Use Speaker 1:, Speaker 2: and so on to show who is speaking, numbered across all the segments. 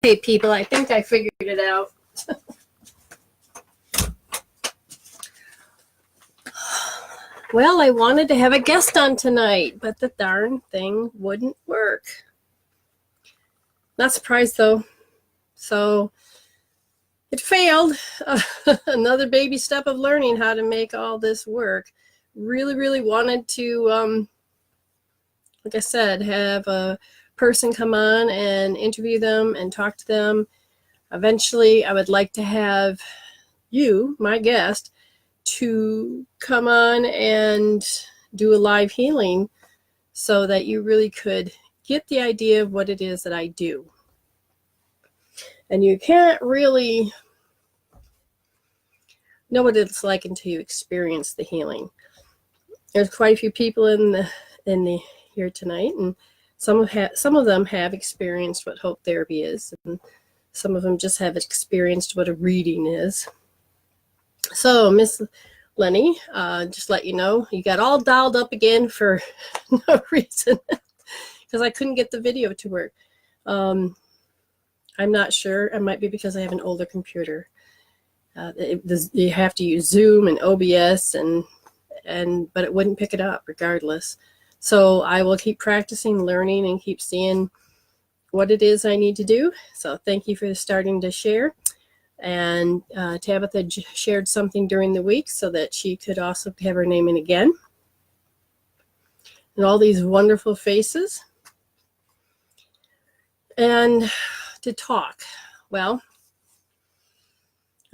Speaker 1: Hey people, I think I figured it out. Well, I wanted to have a guest on tonight, but the darn thing wouldn't work. Not surprised though. So it failed. Another baby step of learning how to make all this work. Really wanted to, like I said, have a person come on and interview them and talk to them. Eventually, I would like to have you, my guest, to come on and do a live healing so that you really could get the idea of what it is that I do. And you can't really know what it's like until you experience the healing. There's quite a few people in the here tonight, and some of them have experienced what hope therapy is, and some of them just have experienced what a reading is. So, Miss Lenny, just let you know, you got all dialed up again for no reason because I couldn't get the video to work. I'm not sure. It might be because I have an older computer. You have to use Zoom and OBS, but it wouldn't pick it up regardless. So I will keep practicing, learning, and keep seeing what it is I need to do. So thank you for starting to share. And Tabitha shared something during the week so that she could also have her name in again. And all these wonderful faces. And to talk. Well,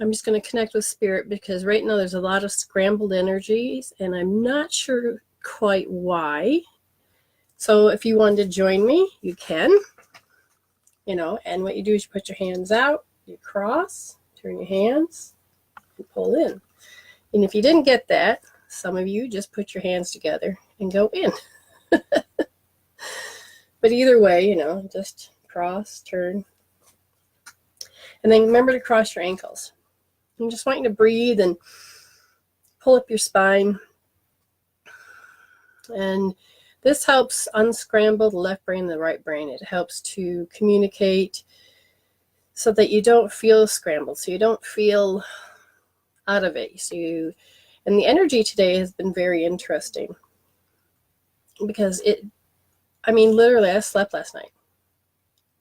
Speaker 1: I'm just going to connect with Spirit because right now there's a lot of scrambled energies and I'm not sure quite why. So if you wanted to join me, you can. And what you do is you put your hands out, you cross, turn your hands, and pull in. And if you didn't get that, some of you just put your hands together and go in. But either way, just cross, turn. And then remember to cross your ankles. I just want you to breathe and pull up your spine. And this helps unscramble the left brain and the right brain. It helps to communicate so that you don't feel scrambled, so you don't feel out of it. And the energy today has been very interesting because literally I slept last night.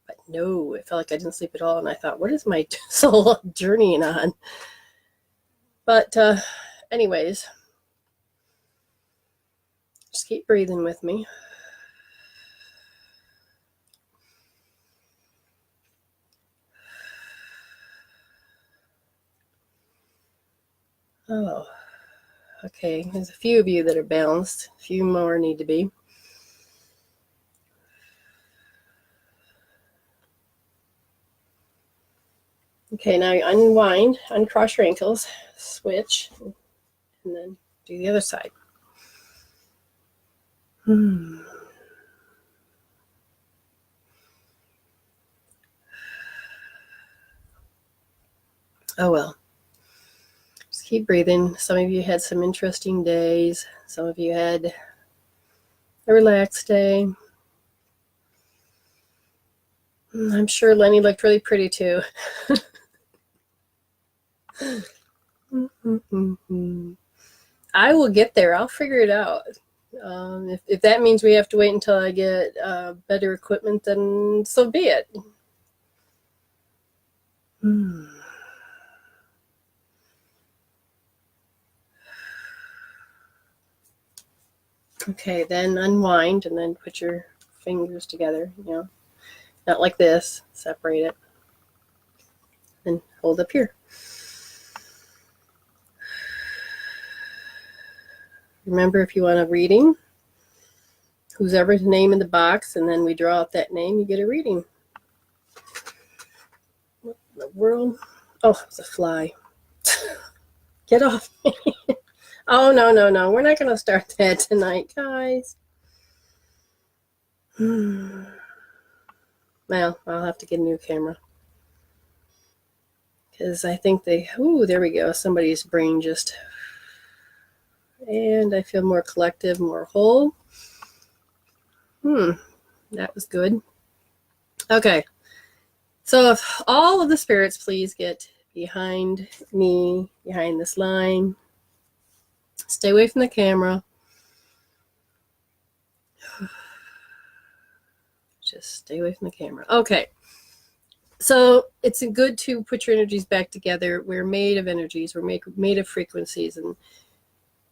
Speaker 1: But no, it felt like I didn't sleep at all. And I thought, what is my soul journeying on? But anyways, just keep breathing with me. Oh, okay. There's a few of you that are balanced. A few more need to be. Okay, now you unwind, uncross your ankles, switch, and then do the other side. Oh well. Just keep breathing. Some of you had some interesting days. Some of you had a relaxed day. I'm sure Lenny looked really pretty too. I will get there. I'll figure it out. If that means we have to wait until I get better equipment, then so be it. Okay, then unwind and then put your fingers together, not like this, separate it, and hold up here. Remember, if you want a reading, who's ever's name in the box, and then we draw out that name, you get a reading. What in the world? Oh, it's a fly. Get off me. Oh, no. We're not going to start that tonight, guys. Well, I'll have to get a new camera. Because I think there we go. Somebody's brain just... And I feel more collective, more whole. That was good. Okay. So if all of the spirits please get behind me, behind this line. Stay away from the camera. Just stay away from the camera. Okay. So it's good to put your energies back together. We're made of energies. We're made of frequencies. And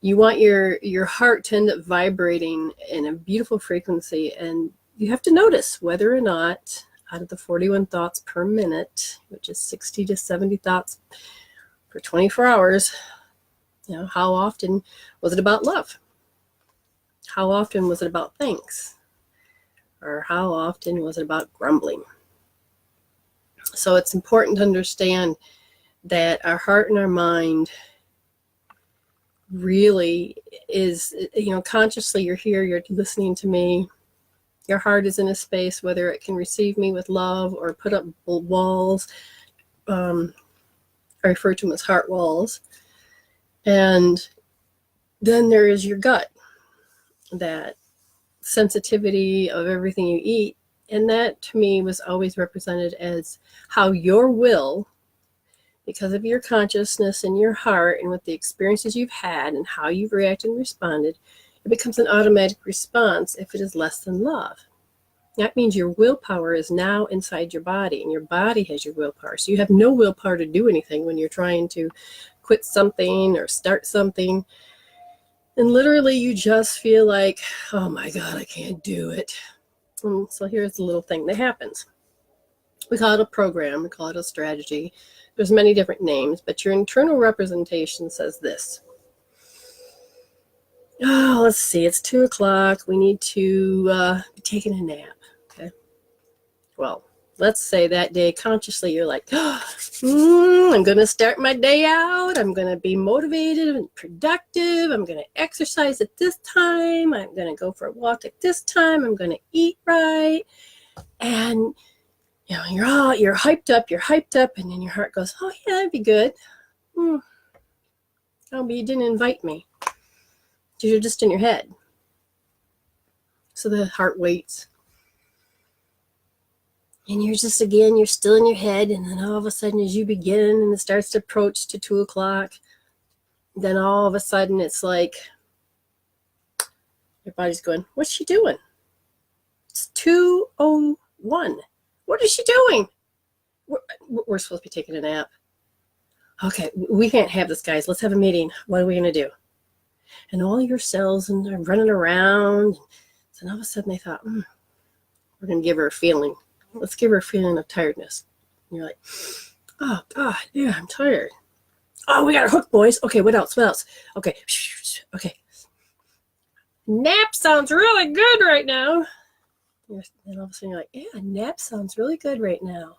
Speaker 1: you want your heart to end up vibrating in a beautiful frequency. And you have to notice whether or not out of the 41 thoughts per minute, which is 60 to 70 thoughts for 24 hours, how often was it about love? How often was it about thanks? Or how often was it about grumbling? So it's important to understand that our heart and our mind really is, consciously you're here, you're listening to me. Your heart is in a space, whether it can receive me with love or put up walls. I refer to them as heart walls. And then there is your gut, that sensitivity of everything you eat. And that to me was always represented as how your will, because of your consciousness and your heart and with the experiences you've had and how you've reacted and responded, it becomes an automatic response if it is less than love. That means your willpower is now inside your body, and your body has your willpower. So you have no willpower to do anything when you're trying to quit something or start something. And literally you just feel like, oh my God, I can't do it. And so here's the little thing that happens. We call it a program, we call it a strategy. There's many different names, but your internal representation says this. Oh, let's see, it's 2 o'clock. We need to be taking a nap. Okay. Well, let's say that day consciously you're like, I'm going to start my day out. I'm going to be motivated and productive. I'm going to exercise at this time. I'm going to go for a walk at this time. I'm going to eat right. And you're hyped up, and then your heart goes, oh yeah, that'd be good. Oh, but you didn't invite me. You're just in your head. So the heart waits. And you're still in your head. And then all of a sudden, as you begin and it starts to approach to 2 o'clock, then all of a sudden it's like, your body's going, what's she doing? It's 2:01. What is she doing? We're supposed to be taking a nap. Okay, we can't have this, guys. Let's have a meeting. What are we going to do? And all your cells and are running around. So all of a sudden they thought, we're going to give her a feeling. Let's give her a feeling of tiredness. And you're like, oh, God, yeah, I'm tired. Oh, we got a hook, boys. Okay, what else? Okay. Okay. Nap sounds really good right now. And all of a sudden you're like, yeah, nap sounds really good right now.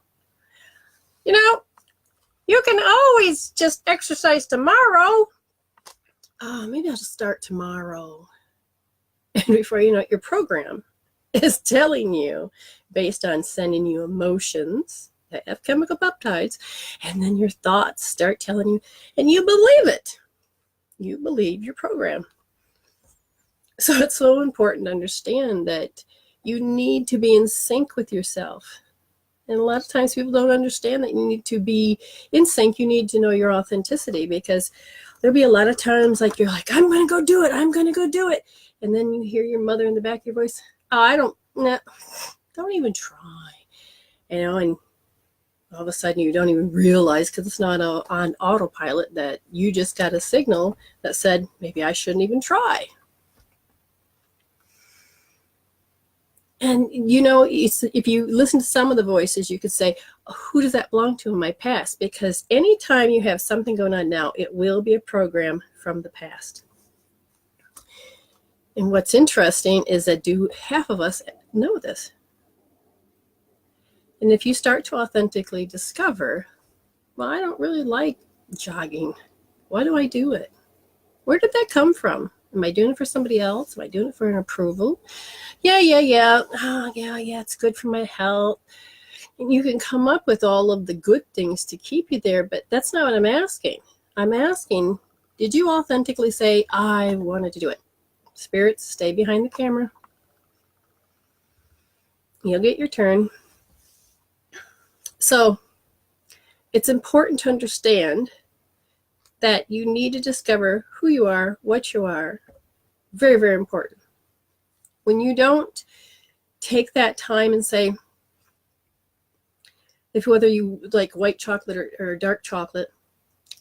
Speaker 1: You can always just exercise tomorrow. Oh, maybe I'll just start tomorrow. And before you know it, your program is telling you, based on sending you emotions that have chemical peptides, and then your thoughts start telling you, and you believe it. You believe your program. So it's so important to understand that you need to be in sync with yourself. And a lot of times people don't understand that you need to be in sync. You need to know your authenticity, because there'll be a lot of times like you're like, I'm going to go do it. I'm going to go do it. And then you hear your mother in the back of your voice. Oh, don't even try. And all of a sudden you don't even realize, because it's not on autopilot, that you just got a signal that said, maybe I shouldn't even try. And, if you listen to some of the voices, you could say, who does that belong to in my past? Because anytime you have something going on now, it will be a program from the past. And what's interesting is that half of us know this? And if you start to authentically discover, well, I don't really like jogging. Why do I do it? Where did that come from? Am I doing it for somebody else? Am I doing it for an approval? Yeah. Oh, yeah, it's good for my health. And you can come up with all of the good things to keep you there, but that's not what I'm asking. I'm asking, did you authentically say, I wanted to do it? Spirits, stay behind the camera. You'll get your turn. So it's important to understand that you need to discover who you are, what you are. Very, very important. When you don't take that time and say, if whether you like white chocolate or dark chocolate,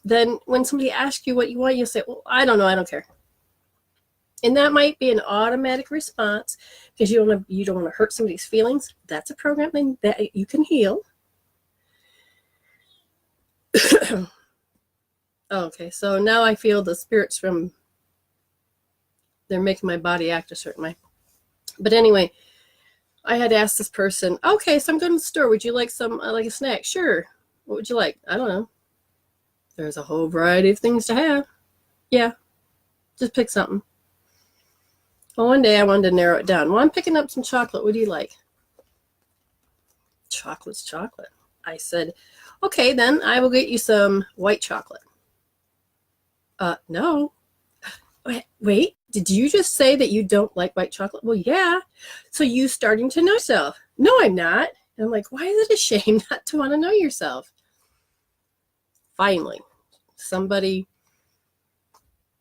Speaker 1: then when somebody asks you what you want, you say, well, I don't know, I don't care. And that might be an automatic response because you don't want to hurt somebody's feelings. That's a program that you can heal. Okay, so now I feel the spirits they're making my body act a certain way. But anyway, I had asked this person, okay, so I'm going to the store. Would you like like a snack? Sure. What would you like? I don't know. There's a whole variety of things to have. Yeah, just pick something. Well, one day I wanted to narrow it down. Well, I'm picking up some chocolate. What do you like? Chocolate's chocolate. I said, okay, then I will get you some white chocolate. No. Wait, did you just say that you don't like white chocolate? Well, yeah. So you starting to know yourself. No, I'm not. And I'm like, why is it a shame not to want to know yourself? Finally, somebody,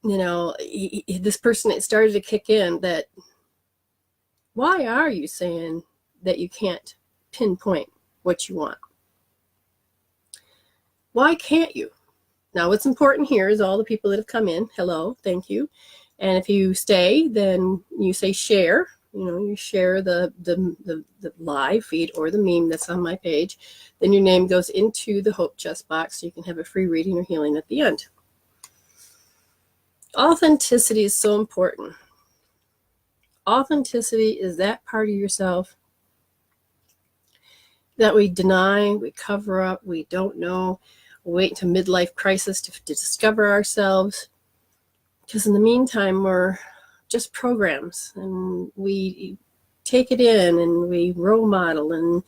Speaker 1: this person, it started to kick in that, why are you saying that you can't pinpoint what you want? Why can't you? Now, what's important here is all the people that have come in. Hello, thank you. And if you stay, then you say share. You share the live feed or the meme that's on my page. Then your name goes into the Hope Chest box so you can have a free reading or healing at the end. Authenticity is so important. Authenticity is that part of yourself that we deny, we cover up, we don't know, we wait until midlife crisis to discover ourselves. Because in the meantime, we're just programs, and we take it in and we role model and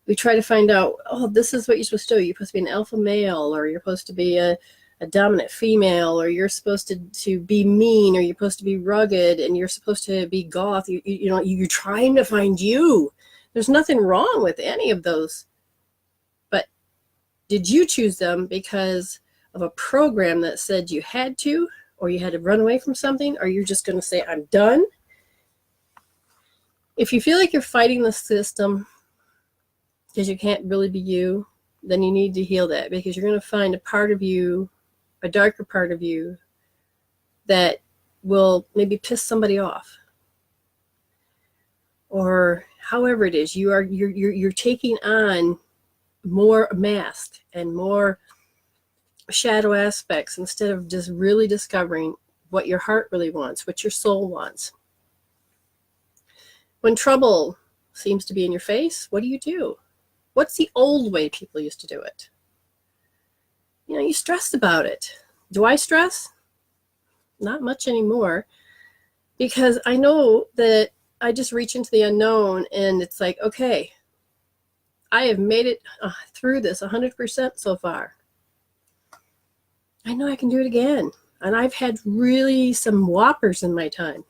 Speaker 1: we try to find out, oh, this is what you're supposed to do. You're supposed to be an alpha male, or you're supposed to be a dominant female, or you're supposed to be mean, or you're supposed to be rugged, and you're supposed to be goth. You're trying to find you. There's nothing wrong with any of those. But did you choose them because of a program that said you had to, or you had to run away from something, or you're just going to say, I'm done? If you feel like you're fighting the system because you can't really be you, then you need to heal that, because you're going to find a part of you, a darker part of you, that will maybe piss somebody off. Or however it is, you're taking on more mask and more shadow aspects instead of just really discovering what your heart really wants, what your soul wants. When trouble seems to be in your face, what do? What's the old way people used to do it? You stressed about it. Do I stress? Not much anymore, because I know that I just reach into the unknown, and it's like, okay, I have made it through this 100% so far. I know I can do it again. And I've had really some whoppers in my time.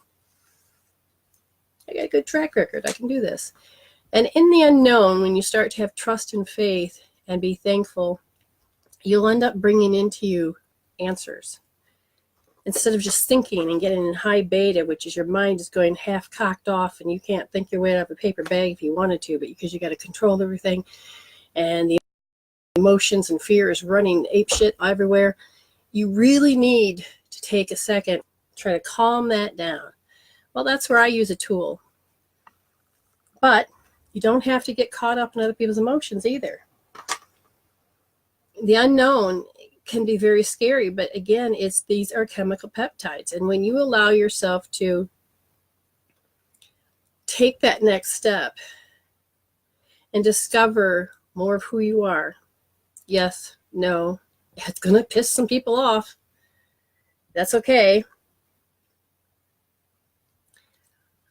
Speaker 1: I got a good track record. I can do this. And in the unknown, when you start to have trust and faith and be thankful, you'll end up bringing into you answers. Instead of just thinking and getting in high beta, which is your mind is going half cocked off and you can't think your way out of a paper bag if you wanted to, but because you got to control everything, and the emotions and fear is running apeshit everywhere, you really need to take a second, try to calm that down. Well, that's where I use a tool. But you don't have to get caught up in other people's emotions either. The unknown can be very scary, but again, these are chemical peptides. And when you allow yourself to take that next step and discover more of who you are, yes, no, it's going to piss some people off. That's okay.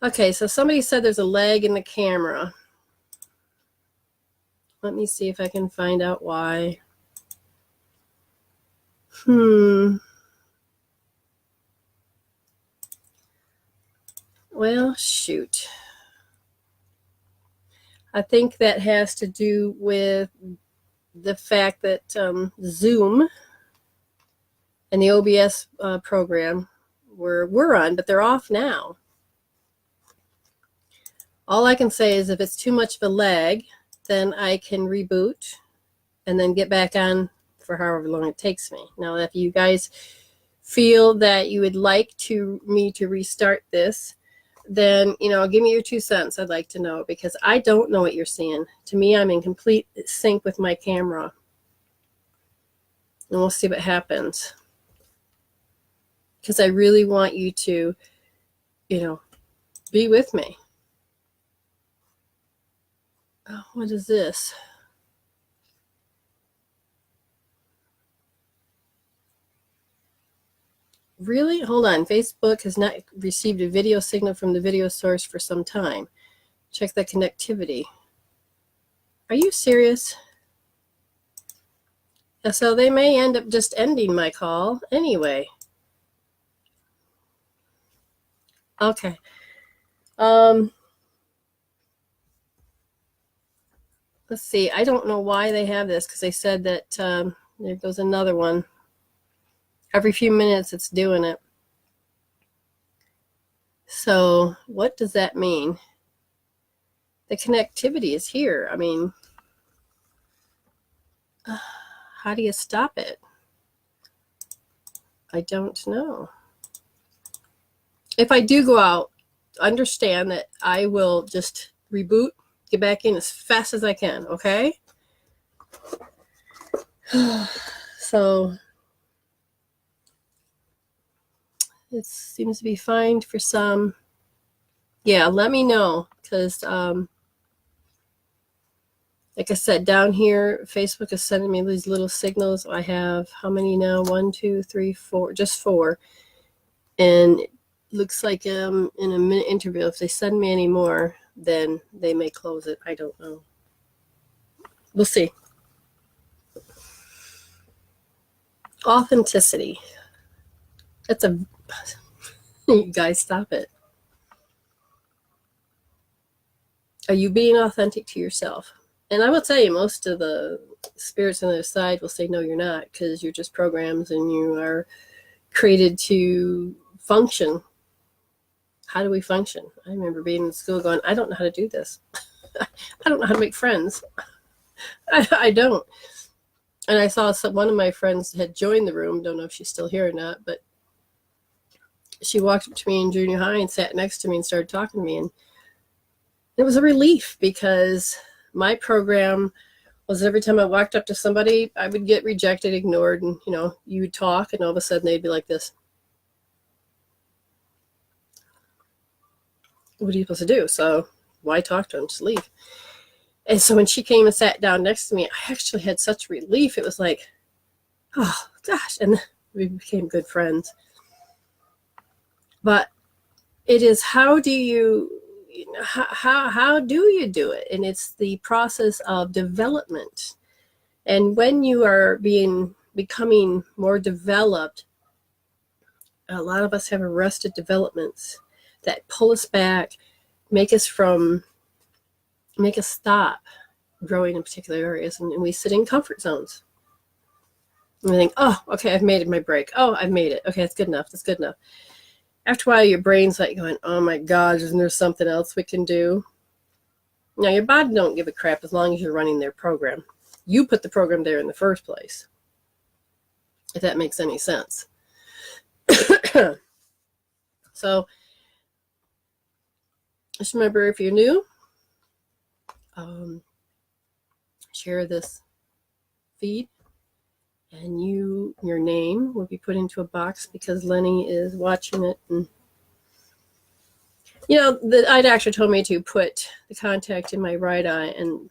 Speaker 1: Okay, so somebody said there's a lag in the camera. Let me see if I can find out why. Well, shoot. I think that has to do with the fact that Zoom and the OBS program we're on, but they're off now. All I can say is if it's too much of a lag, then I can reboot and then get back on for however long it takes me. Now, if you guys feel that you would like me to restart this, then, give me your 2 cents. I'd like to know, because I don't know what you're seeing. To me, I'm in complete sync with my camera. And we'll see what happens. Because I really want you to, be with me. Oh, what is this? Really? Hold on. Facebook has not received a video signal from the video source for some time. Check the connectivity. Are you serious? So they may end up just ending my call anyway. Okay. Let's see. I don't know why they have this, because they said that there goes another one. Every few minutes it's doing it. So what does that mean? The connectivity is here. I mean, how do you stop it? I don't know. If I do go out, understand that I will just reboot, get back in as fast as I can, okay? So it seems to be fine for some. Yeah, let me know, because like I said, down here, Facebook is sending me these little signals. I have how many now? 1, 2, 3, 4, just 4. And it looks like in a minute interval. If they send me any more, then they may close it. I don't know. We'll see. Authenticity. That's a... You guys, stop it. Are you being authentic to yourself? And I will tell you, most of the spirits on the other side will say, no, you're not, because you're just programs and you are created to function. How do we function? I remember being in school going, I don't know how to do this. I don't know how to make friends. I don't. And I saw one of my friends had joined the room. Don't know if she's still here or not, but she walked up to me in junior high and sat next to me and started talking to me. And it was a relief, because my program was every time I walked up to somebody, I would get rejected, ignored, and, you would talk, and all of a sudden they'd be like this. What are you supposed to do? So why talk to them? Just leave. And so when she came and sat down next to me, I actually had such relief. It was like, oh, gosh. And we became good friends. But it is, how do you do it? And it's the process of development. And when you are becoming more developed, a lot of us have arrested developments that pull us back, make us stop growing in particular areas, and we sit in comfort zones. And we think, oh, okay, I've made it my break. Oh, I've made it. Okay, that's good enough. That's good enough. After a while, your brain's like going, oh my God, isn't there something else we can do? Now, your body don't give a crap as long as you're running their program. You put the program there in the first place, if that makes any sense. So just remember, if you're new, share this feed, and your name will be put into a box, because Lenny is watching it. And the eye doctor told me to put the contact in my right eye, and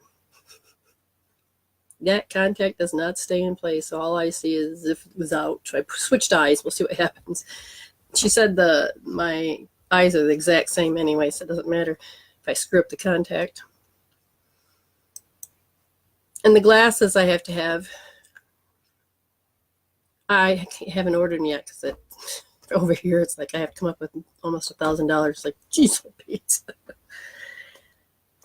Speaker 1: that contact does not stay in place. So all I see is if it was out. So I switched eyes. We'll see what happens. She said my eyes are the exact same anyway, so it doesn't matter if I screw up the contact. And the glasses I have to have, I haven't ordered them yet, because over here it's like I have to come up with almost $1,000. Like, geez, Pete.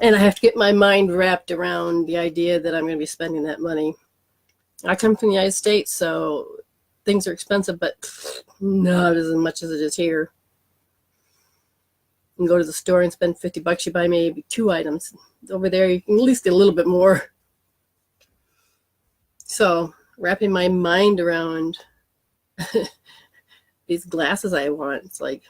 Speaker 1: And I have to get my mind wrapped around the idea that I'm going to be spending that money. I come from the United States, so things are expensive, but not as much as it is here. You can go to the store and spend $50, you buy maybe 2 items. Over there, you can at least get a little bit more. So wrapping my mind around these glasses I want, it's like,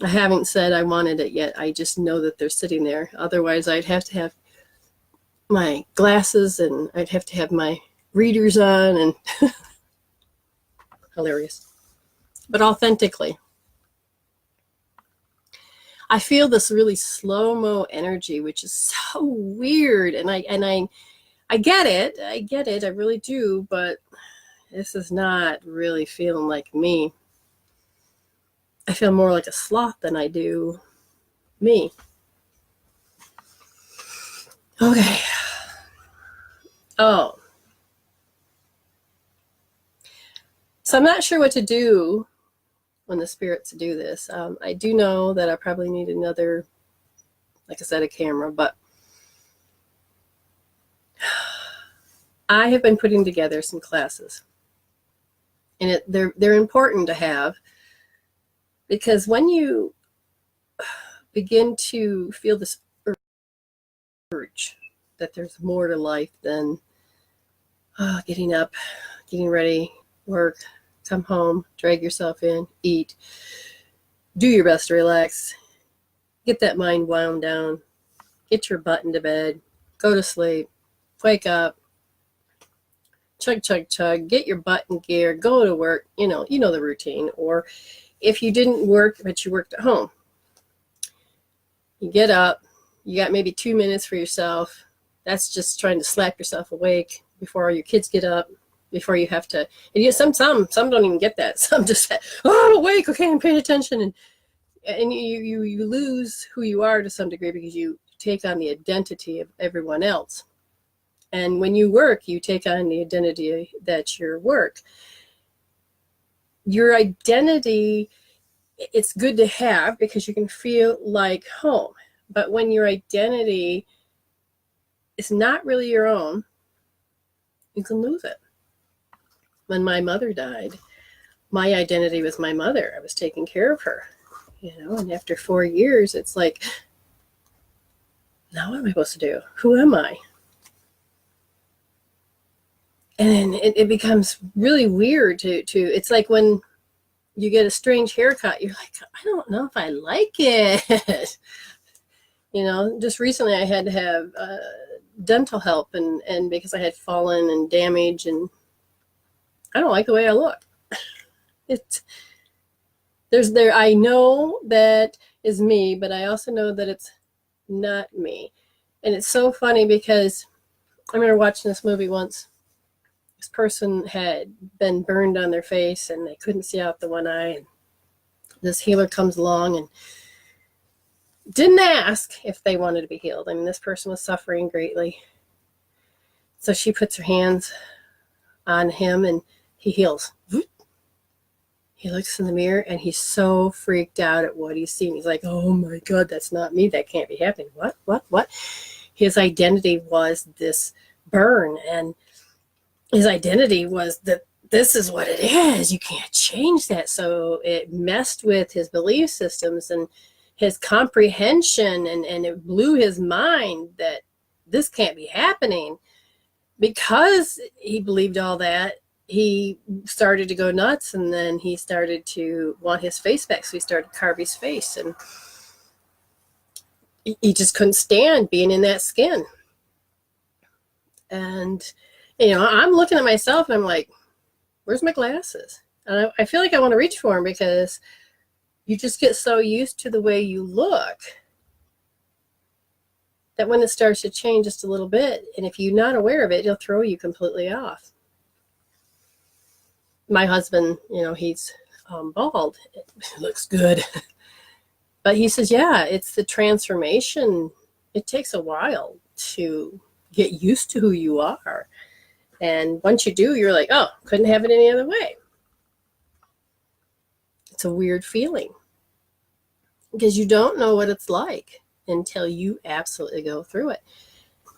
Speaker 1: I haven't said I wanted it yet. I just know that they're sitting there. Otherwise, I'd have to have my glasses and I'd have to have my readers on, and hilarious. But authentically, I feel this really slow-mo energy, which is so weird. And I get it. I really do. But this is not really feeling like me. I feel more like a sloth than I do me. Okay. Oh. So I'm not sure what to do when the spirits do this. I do know that I probably need another, like I said, a camera, but I have been putting together some classes, and they're important to have, because when you begin to feel this urge that there's more to life than getting up, getting ready, work, come home, drag yourself in, eat, do your best to relax, get that mind wound down, get your butt into bed, go to sleep, wake up, chug, chug, chug, get your butt in gear, go to work, you know the routine. Or if you didn't work, but you worked at home, you get up, you got maybe 2 minutes for yourself. That's just trying to slap yourself awake before your kids get up, before you have to. And some don't even get that. Some just, oh, I'm awake, okay, I'm paying attention. And you lose who you are to some degree, because you take on the identity of everyone else. And when you work, you take on the identity that's your work. Your identity, it's good to have because you can feel like home. But when your identity is not really your own, you can lose it. When my mother died, my identity was my mother. I was taking care of her, and after 4 years, it's like, now what am I supposed to do? Who am I? And it becomes really weird to it's like when you get a strange haircut, you're like, I don't know if I like it. Just recently I had to have dental help, and because I had fallen and damage, and I don't like the way I look. I know that is me, but I also know that it's not me. And it's so funny because I remember watching this movie once. This person had been burned on their face and they couldn't see out the one eye. And this healer comes along and didn't ask if they wanted to be healed. I mean, this person was suffering greatly. So she puts her hands on him and he heals. He looks in the mirror and he's so freaked out at what he's seeing. He's like, oh my God, that's not me. That can't be happening. What? His identity was this burn, and his identity was that this is what it is. You can't change that. So it messed with his belief systems and his comprehension, and it blew his mind that this can't be happening. Because he believed all that, he started to go nuts, and then he started to want his face back. So he started to carve his face, and he just couldn't stand being in that skin. And I'm looking at myself and I'm like, where's my glasses? And I feel like I want to reach for them, because you just get so used to the way you look that when it starts to change just a little bit, and if you're not aware of it, it'll throw you completely off. My husband, he's bald. It looks good. But he says, yeah, it's the transformation. It takes a while to get used to who you are. And once you do, you're like, oh, couldn't have it any other way. It's a weird feeling. because you don't know what it's like until you absolutely go through it.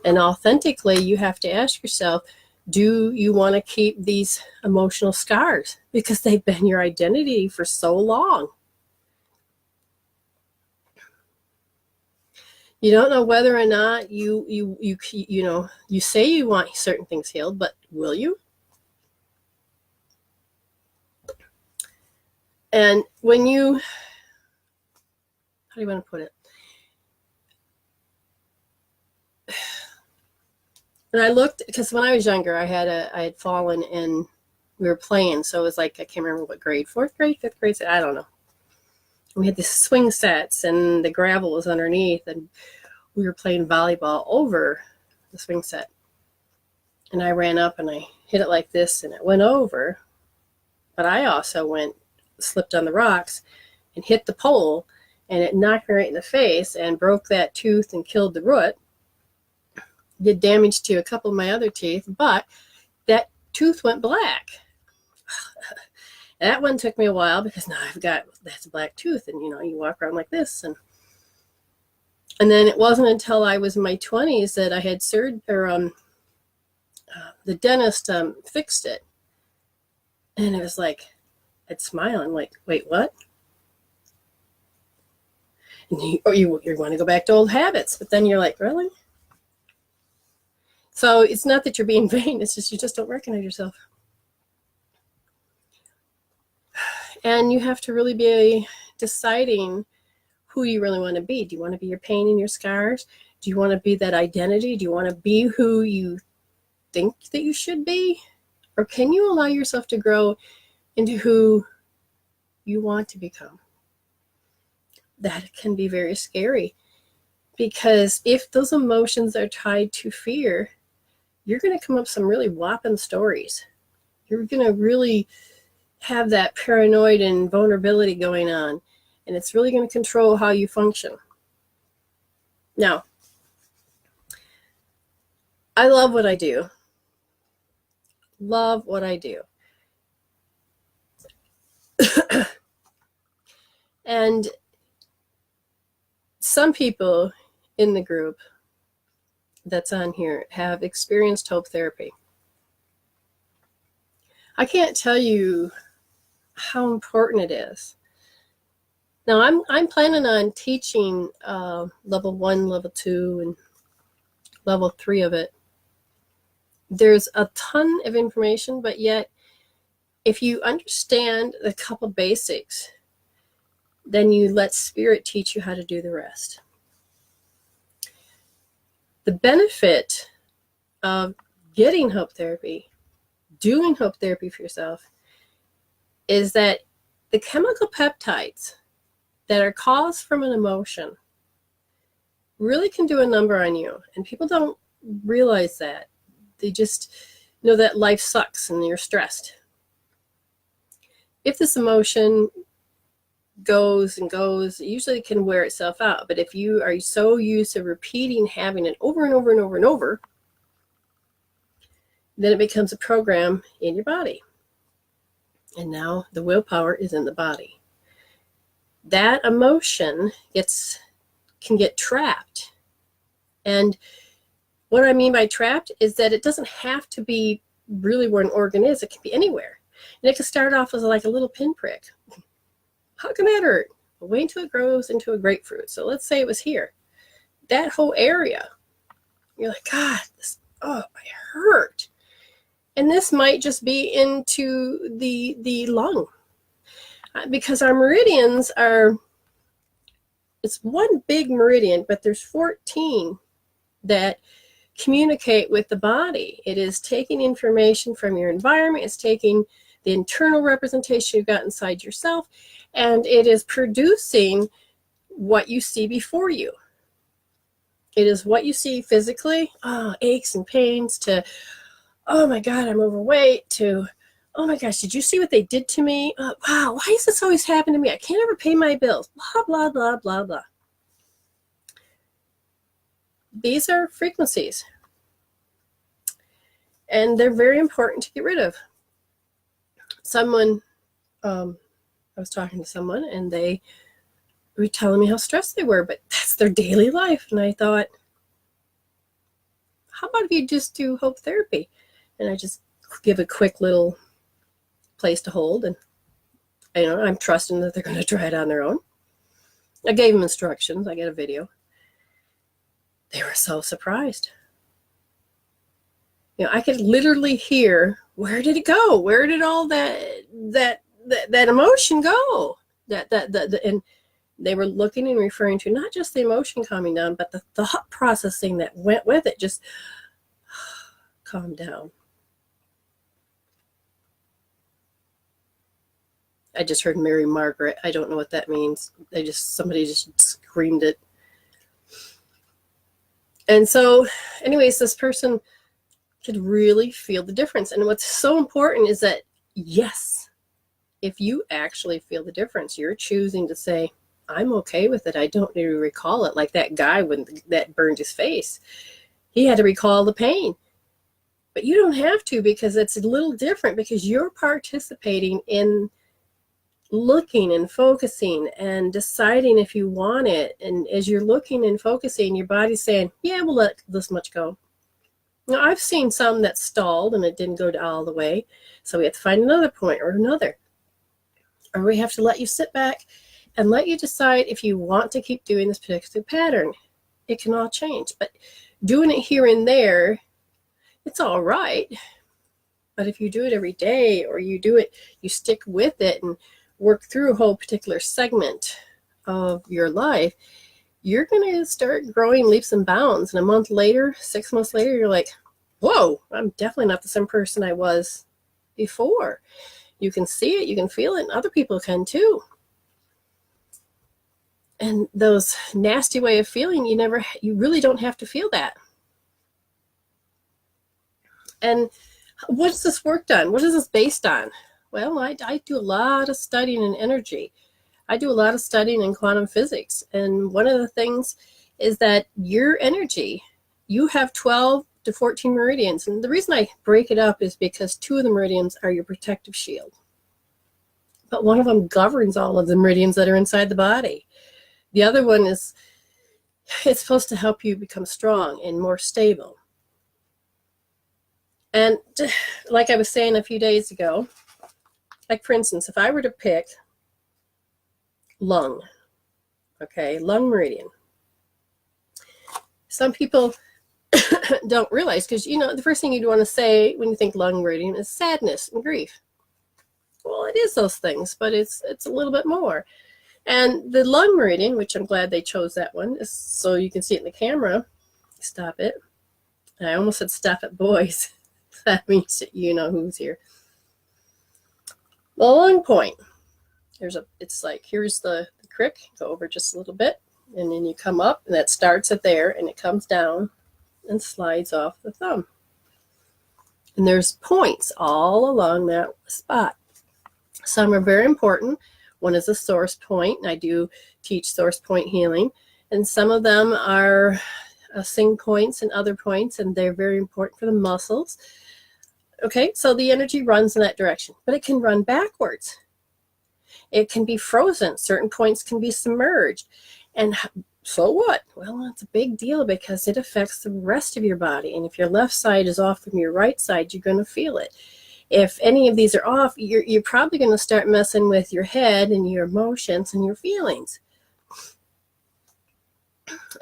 Speaker 1: And authentically, you have to ask yourself, do you want to keep these emotional scars because they've been your identity for so long? You don't know whether or not you know, you say you want certain things healed, but will you? And when you, how do you want to put it? And I looked, because when I was younger, I had fallen and we were playing. So it was like, I can't remember what grade, 4th grade, 5th grade, I don't know. We had these swing sets and the gravel was underneath, and we were playing volleyball over the swing set. And I ran up and I hit it like this and it went over. But I also slipped on the rocks and hit the pole, and it knocked me right in the face and broke that tooth and killed the root. Did damage to a couple of my other teeth, but that tooth went black. That one took me a while because now that's a black tooth, and you walk around like this, and then it wasn't until I was in my 20s that I had surgery, or the dentist fixed it, and it was like, I'd smile and like, wait, what? And you're going to go back to old habits, but then you're like, really? So it's not that you're being vain, it's just you just don't recognize yourself. And you have to really be deciding who you really want to be. Do you want to be your pain and your scars? Do you want to be that identity? Do you want to be who you think that you should be? Or can you allow yourself to grow into who you want to become? That can be very scary, because if those emotions are tied to fear, you're going to come up with some really whopping stories. You're going to really have that paranoid and vulnerability going on, and it's really going to control how you function. Now, I love what I do. Love what I do. And some people in the group that's on here have experienced hope therapy. I can't tell you how important it is. Now, I'm planning on teaching level 1, level 2, and level 3 of it. There's a ton of information, but yet if you understand a couple basics, then you let spirit teach you how to do the rest. The benefit of getting hope therapy, doing hope therapy for yourself, is that the chemical peptides that are caused from an emotion really can do a number on you. And people don't realize that. They just know that life sucks and you're stressed. If this emotion goes and goes, it usually can wear itself out. But if you are so used to repeating having it over and over and over and over, then it becomes a program in your body. And now the willpower is in the body. That emotion can get trapped. And what I mean by trapped is that it doesn't have to be really where an organ is. It can be anywhere. And it can start off as like a little pinprick. How can that hurt? Well, wait until it grows into a grapefruit. So let's say it was here. That whole area, you're like, God, I hurt. And this might just be into the lung. Because our meridians it's one big meridian, but there's 14 that communicate with the body. It is taking information from your environment. It's taking the internal representation you've got inside yourself, and it is producing what you see before you. It is what you see physically, aches and pains, to, oh my God, I'm overweight, to, oh my gosh, did you see what they did to me? Wow, why does this always happen to me? I can't ever pay my bills, blah, blah, blah, blah, blah. These are frequencies, and they're very important to get rid of. I was talking to someone, and they were telling me how stressed they were, but that's their daily life. And I thought, how about if you just do hope therapy? And I just give a quick little place to hold, and I'm trusting that they're going to try it on their own. I gave them instructions. I got a video. They were so surprised. I could literally hear, where did it go? Where did all that emotion go? And they were looking and referring to not just the emotion calming down, but the thought processing that went with it. Just calm down. I just heard Mary Margaret. I don't know what that means. Somebody just screamed it. And so, anyways, this person could really feel the difference. And what's so important is that, yes, if you actually feel the difference, you're choosing to say, I'm okay with it. I don't need to recall it. Like that guy when that burned his face. He had to recall the pain. But you don't have to, because it's a little different, because you're participating in looking and focusing and deciding if you want it. And as you're looking and focusing, your body's saying, yeah, we'll let this much go. Now, I've seen some that stalled and it didn't go all the way. So we have to find another point or another. Or we have to let you sit back and let you decide if you want to keep doing this particular pattern. It can all change. But doing it here and there, it's all right. But if you do it every day, or you stick with it and work through a whole particular segment of your life, you're going to start growing leaps and bounds. And a month later, 6 months later, you're like, whoa, I'm definitely not the same person I was before. You can see it, you can feel it, and other people can too. And those nasty way of feeling, you really don't have to feel that. And what's this work on? What is this based on? Well, I do a lot of studying in energy. I do a lot of studying in quantum physics. And one of the things is that your energy, you have 12 to 14 meridians. And the reason I break it up is because 2 of the meridians are your protective shield. But one of them governs all of the meridians that are inside the body. The other one it's supposed to help you become strong and more stable. And like I was saying a few days ago, like for instance, if I were to pick lung, lung meridian. Some people don't realize, because the first thing you'd want to say when you think lung meridian is sadness and grief. Well, it is those things, but it's a little bit more. And the lung meridian, which I'm glad they chose that one, is so you can see it in the camera. Stop it. I almost said stop it, boys. That means that you know who's here. The lung point. It's like, here's the crick. Go over just a little bit, and then you come up, and that starts at there, and it comes down and slides off the thumb. And there's points all along that spot. Some are very important. One is a source point, and I do teach source point healing. And some of them are sing points and other points, and they're very important for the muscles. Okay, so the energy runs in that direction, but it can run backwards. It can be frozen. Certain points can be submerged. And so what? Well, it's a big deal, because it affects the rest of your body. And if your left side is off from your right side, you're going to feel it. If any of these are off, you're probably going to start messing with your head and your emotions and your feelings.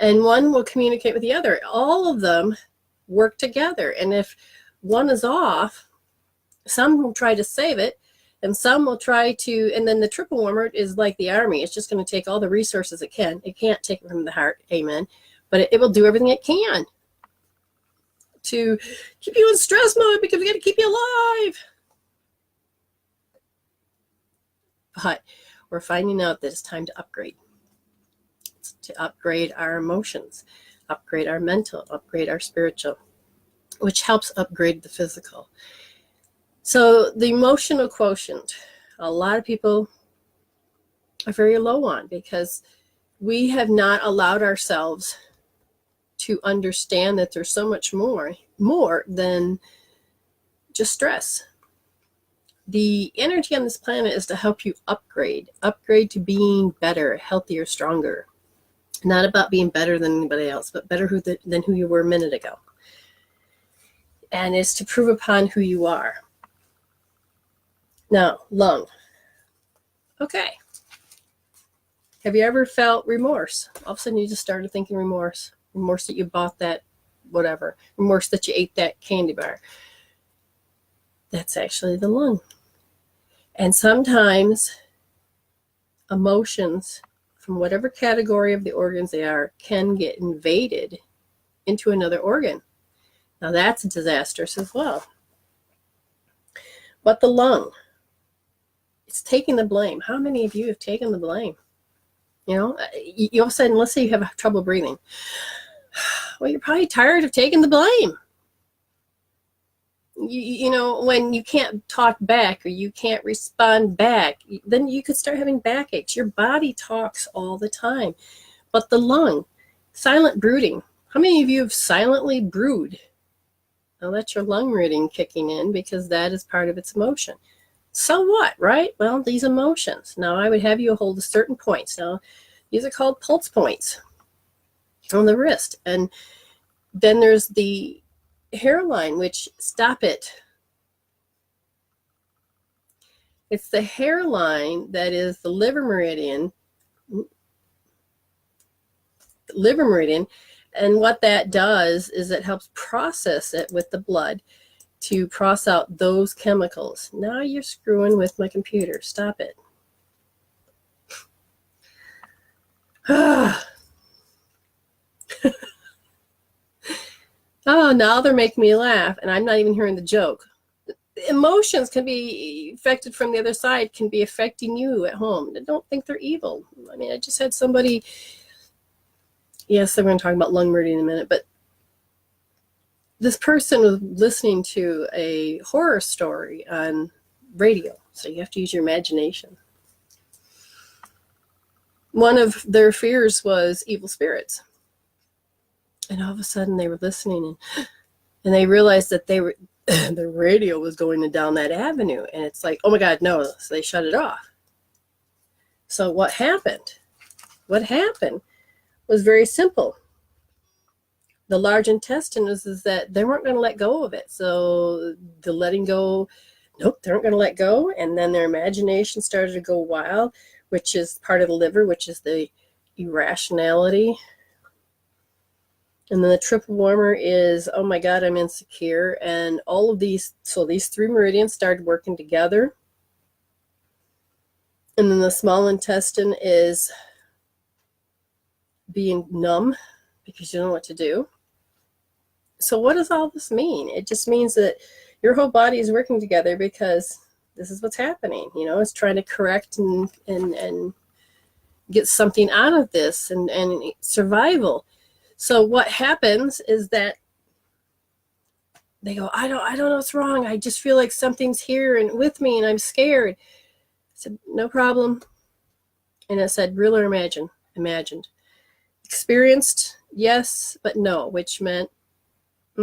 Speaker 1: And one will communicate with the other. All of them work together. And if one is off, some will try to save it, and some will try to, and then the triple warmer is like the army. It's just going to take all the resources it can. It can't take it from the heart, amen, but it will do everything it can to keep you in stress mode, because we got to keep you alive. But we're finding out that it's time to upgrade. It's to upgrade our emotions, upgrade our mental, upgrade our spiritual, which helps upgrade the physical. So the emotional quotient, a lot of people are very low on, because we have not allowed ourselves to understand that there's so much more than just stress. The energy on this planet is to help you upgrade to being better, healthier, stronger. Not about being better than anybody else, but better than who you were a minute ago. And it's to prove upon who you are. Now, lung. Okay. Have you ever felt remorse? All of a sudden you just started thinking remorse. Remorse that you bought that whatever. Remorse that you ate that candy bar. That's actually the lung. And sometimes emotions from whatever category of the organs they are can get invaded into another organ. Now that's disastrous as well. But the lung, it's taking the blame. How many of you have taken the blame? You know, you all of a sudden, let's say you have trouble breathing. Well, you're probably tired of taking the blame. You know, when you can't talk back or you can't respond back, then you could start having backaches. Your body talks all the time. But the lung, silent brooding. How many of you have silently brewed? Now that's your lung reading kicking in, because that is part of its emotion. So what, right? Well, these emotions. Now I would have you hold a certain points. Now these are called pulse points on the wrist. And then there's the hairline, which, stop it. It's the hairline that is the liver meridian. And what that does is it helps process it with the blood to process out those chemicals. Now you're screwing with my computer. Stop it. Oh, now they're making me laugh, and I'm not even hearing the joke. Emotions can be affected from the other side, can be affecting you at home. I don't think they're evil. I mean, I just had somebody, yes, I'm going to talk about lung meridian in a minute, but this person was listening to a horror story on radio, so you have to use your imagination. One of their fears was evil spirits. And all of a sudden they were listening, and they realized that the radio was going down that avenue. And it's like, oh my God, no. So they shut it off. So what happened? What happened was very simple. The large intestine is that they weren't going to let go of it. So the letting go, nope, they weren't going to let go. And then their imagination started to go wild, which is part of the liver, which is the irrationality. And then the triple warmer is, oh my God, I'm insecure. And all of these, so these three meridians started working together. And then the small intestine is being numb because you don't know what to do. So what does all this mean? It just means that your whole body is working together because this is what's happening. You know, it's trying to correct and get something out of this and survival. So what happens is that they go, I don't know what's wrong. I just feel like something's here and with me and I'm scared. I said, no problem. And I said, real or imagined? Experienced, yes, but no, which meant,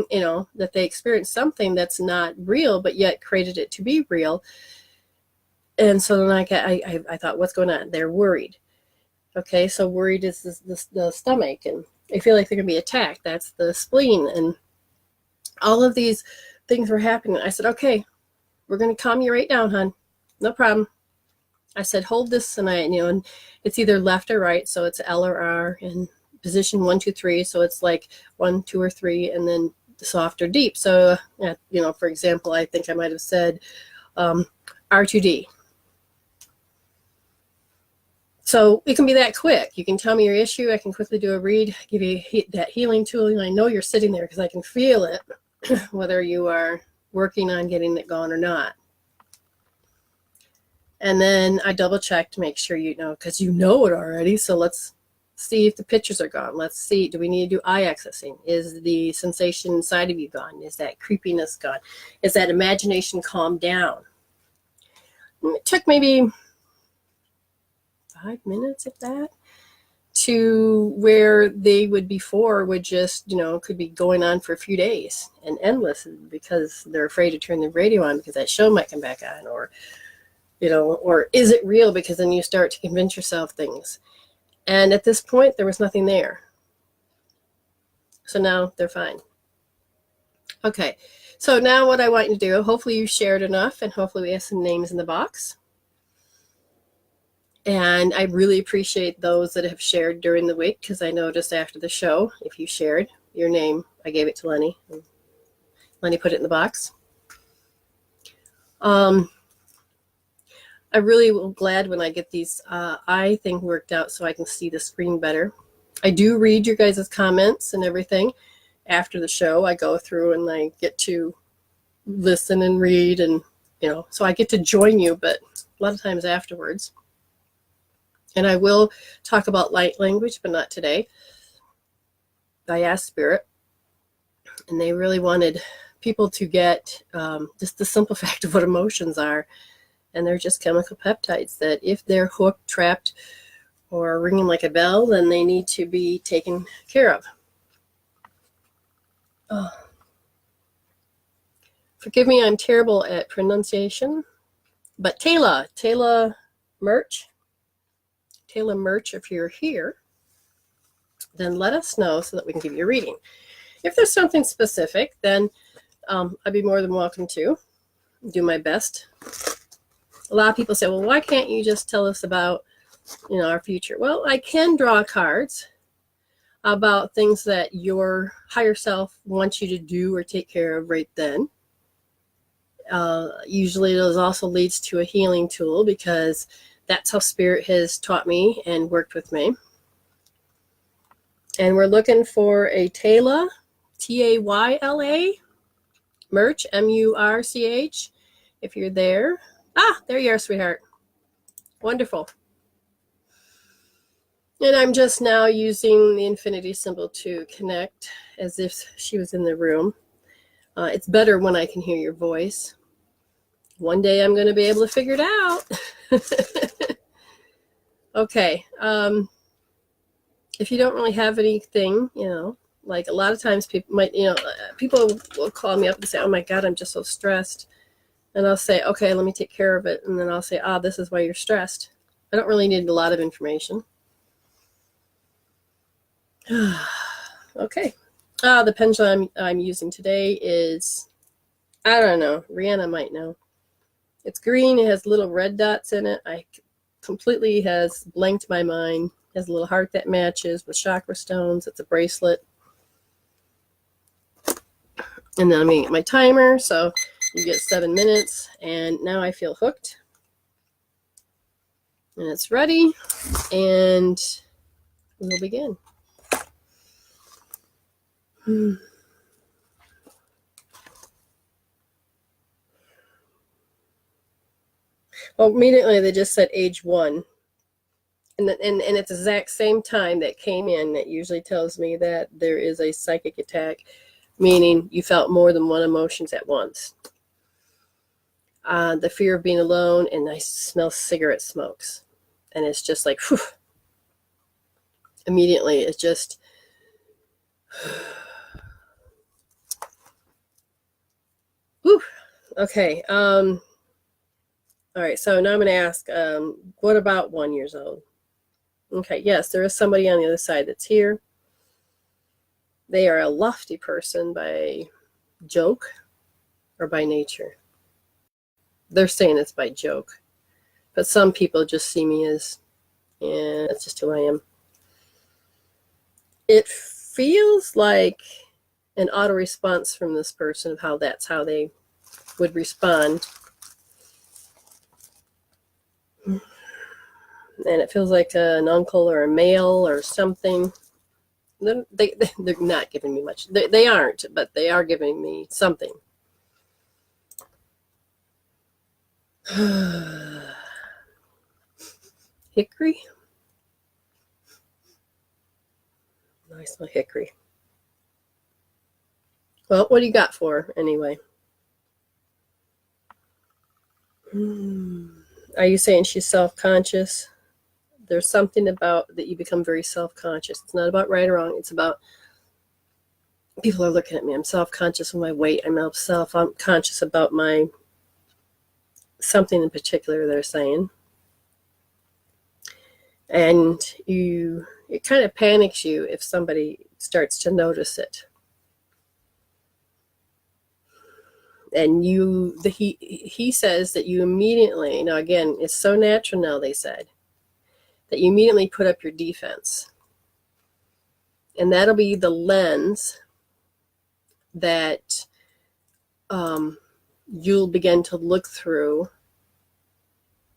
Speaker 1: you know, that they experienced something that's not real, but yet created it to be real. And so then I thought, what's going on? They're worried. Okay, so worried is the stomach, and they feel like they're going to be attacked. That's the spleen. And all of these things were happening. I said, okay, we're going to calm you right down, hon. No problem. I said, hold this, and and it's either left or right. So it's L or R in position 1, 2, 3. So it's like 1, 2, or 3, and then the soft or deep. So, for example, I think I might have said R2D. So it can be that quick. You can tell me your issue. I can quickly do a read, give you that healing tool. And I know you're sitting there because I can feel it, whether you are working on getting it gone or not. And then I double check to make sure you know, because you know it already. So let's see if the pictures are gone. Let's see, do we need to do eye accessing? Is the sensation inside of you gone? Is that creepiness gone? Is that imagination calmed down? And it took maybe 5 minutes, if that, to where they would before would just, could be going on for a few days and endless because they're afraid to turn the radio on because that show might come back on, or, or is it real? Because then you start to convince yourself things. And at this point, there was nothing there. So now they're fine. Okay, so now what I want you to do, hopefully you shared enough, and hopefully we have some names in the box. And I really appreciate those that have shared during the week, because I noticed after the show, if you shared your name, I gave it to Lenny. Lenny put it in the box. I really am glad when I get these eye thing worked out so I can see the screen better. I do read your guys' comments and everything. After the show, I go through and I get to listen and read, and, so I get to join you, but a lot of times afterwards. And I will talk about light language, but not today. I asked Spirit, and they really wanted people to get just the simple fact of what emotions are. And they're just chemical peptides that if they're hooked, trapped, or ringing like a bell, then they need to be taken care of. Oh. Forgive me, I'm terrible at pronunciation. But Taylor Merch, if you're here, then let us know so that we can give you a reading. If there's something specific, then I'd be more than welcome to do my best. A lot of people say, well, why can't you just tell us about, our future? Well, I can draw cards about things that your higher self wants you to do or take care of right then. Usually those also leads to a healing tool, because that's how Spirit has taught me and worked with me. And we're looking for a Tayla, Tayla, Merch, Murch. If you're there. There you are, sweetheart. Wonderful. And I'm just now using the infinity symbol to connect as if she was in the room. It's better when I can hear your voice. One day I'm going to be able to figure it out. Okay. If you don't really have anything, like a lot of times people might, people will call me up and say, oh my God, I'm just so stressed. And I'll say, okay, let me take care of it. And then I'll say, this is why you're stressed. I don't really need a lot of information. Okay. The pendulum I'm using today is, I don't know, Rihanna might know. It's green. It has little red dots in it. I completely has blanked my mind. It has a little heart that matches with chakra stones. It's a bracelet. And then I'm going to get my timer. So you get 7 minutes. And now I feel hooked. And it's ready. And we'll begin. Well, immediately they just said age 1. And it's the exact same time that came in. That usually tells me that there is a psychic attack, meaning you felt more than one emotions at once. The fear of being alone, and I smell cigarette smokes. And it's just like, whew. Immediately, it's just, whew. Okay. All right, so now I'm going to ask, what about 1 year old? Okay, yes, there is somebody on the other side that's here. They are a lofty person by joke or by nature. They're saying it's by joke. But some people just see me as, that's just who I am. It feels like an auto response from this person of how they would respond. And it feels like an uncle or a male or something. They're not giving me much. They aren't, but they are giving me something. Hickory? I smell hickory. Well, what do you got for her anyway? Are you saying she's self-conscious? There's something about that you become very self-conscious. It's not about right or wrong. It's about people are looking at me. I'm self-conscious of my weight. I'm self-conscious about my something in particular they're saying. And it kind of panics you if somebody starts to notice it. And he says that you immediately, now again, it's so natural now, they said, that you immediately put up your defense. And that'll be the lens that you'll begin to look through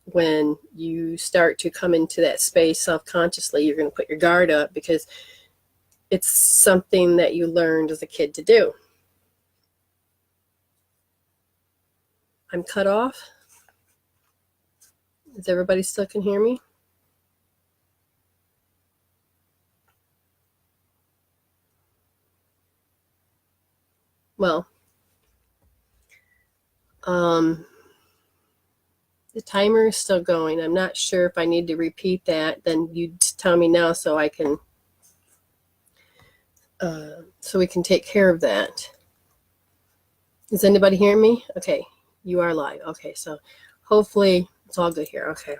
Speaker 1: when you start to come into that space self-consciously. You're going to put your guard up because it's something that you learned as a kid to do. I'm cut off. Is everybody still can hear me? Well, the timer is still going. I'm not sure if I need to repeat that. Then you tell me now so I can, so we can take care of that. Is anybody hearing me? Okay, you are live. Okay, so hopefully it's all good here. Okay.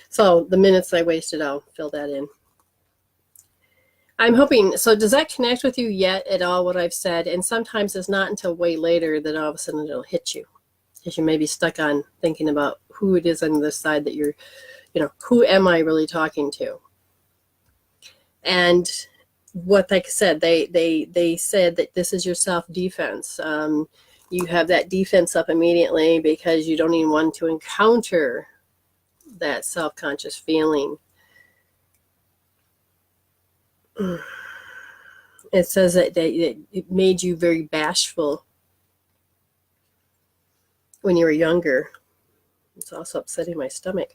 Speaker 1: So the minutes I wasted, I'll fill that in. I'm hoping, so does that connect with you yet at all, what I've said? And sometimes it's not until way later that all of a sudden it'll hit you. Because you may be stuck on thinking about who it is on the side that you're, who am I really talking to? And what, like I said, they said that this is your self-defense. You have that defense up immediately because you don't even want to encounter that self-conscious feeling. It says that it made you very bashful when you were younger. It's also upsetting my stomach.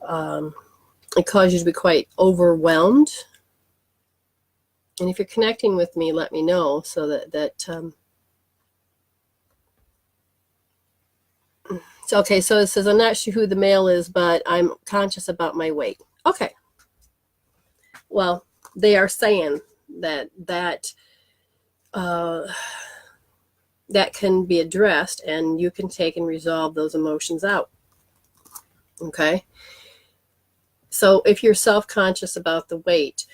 Speaker 1: It caused you to be quite overwhelmed. And if you're connecting with me, let me know so that so, okay, so it says, I'm not sure who the male is, but I'm conscious about my weight. Okay. Well, they are saying that can be addressed, and you can take and resolve those emotions out. Okay? So if you're self-conscious about the weight,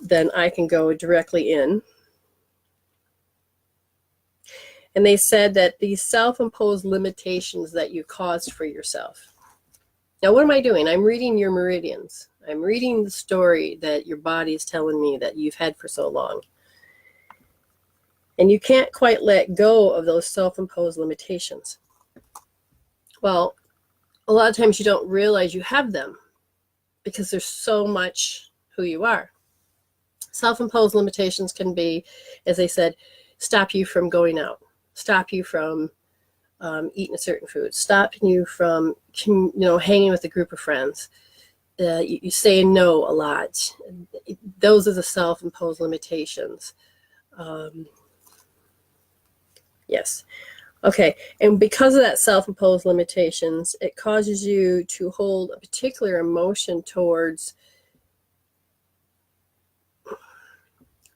Speaker 1: then I can go directly in. And they said that these self-imposed limitations that you caused for yourself. Now, what am I doing? I'm reading your meridians. I'm reading the story that your body is telling me that you've had for so long. And you can't quite let go of those self-imposed limitations. Well, a lot of times you don't realize you have them because there's so much who you are. Self-imposed limitations can be, as I said, stop you from going out, stop you from eating a certain food, stopping you from hanging with a group of friends. You say no a lot. Those are the self-imposed limitations. Yes. Okay. And because of that self-imposed limitations, it causes you to hold a particular emotion towards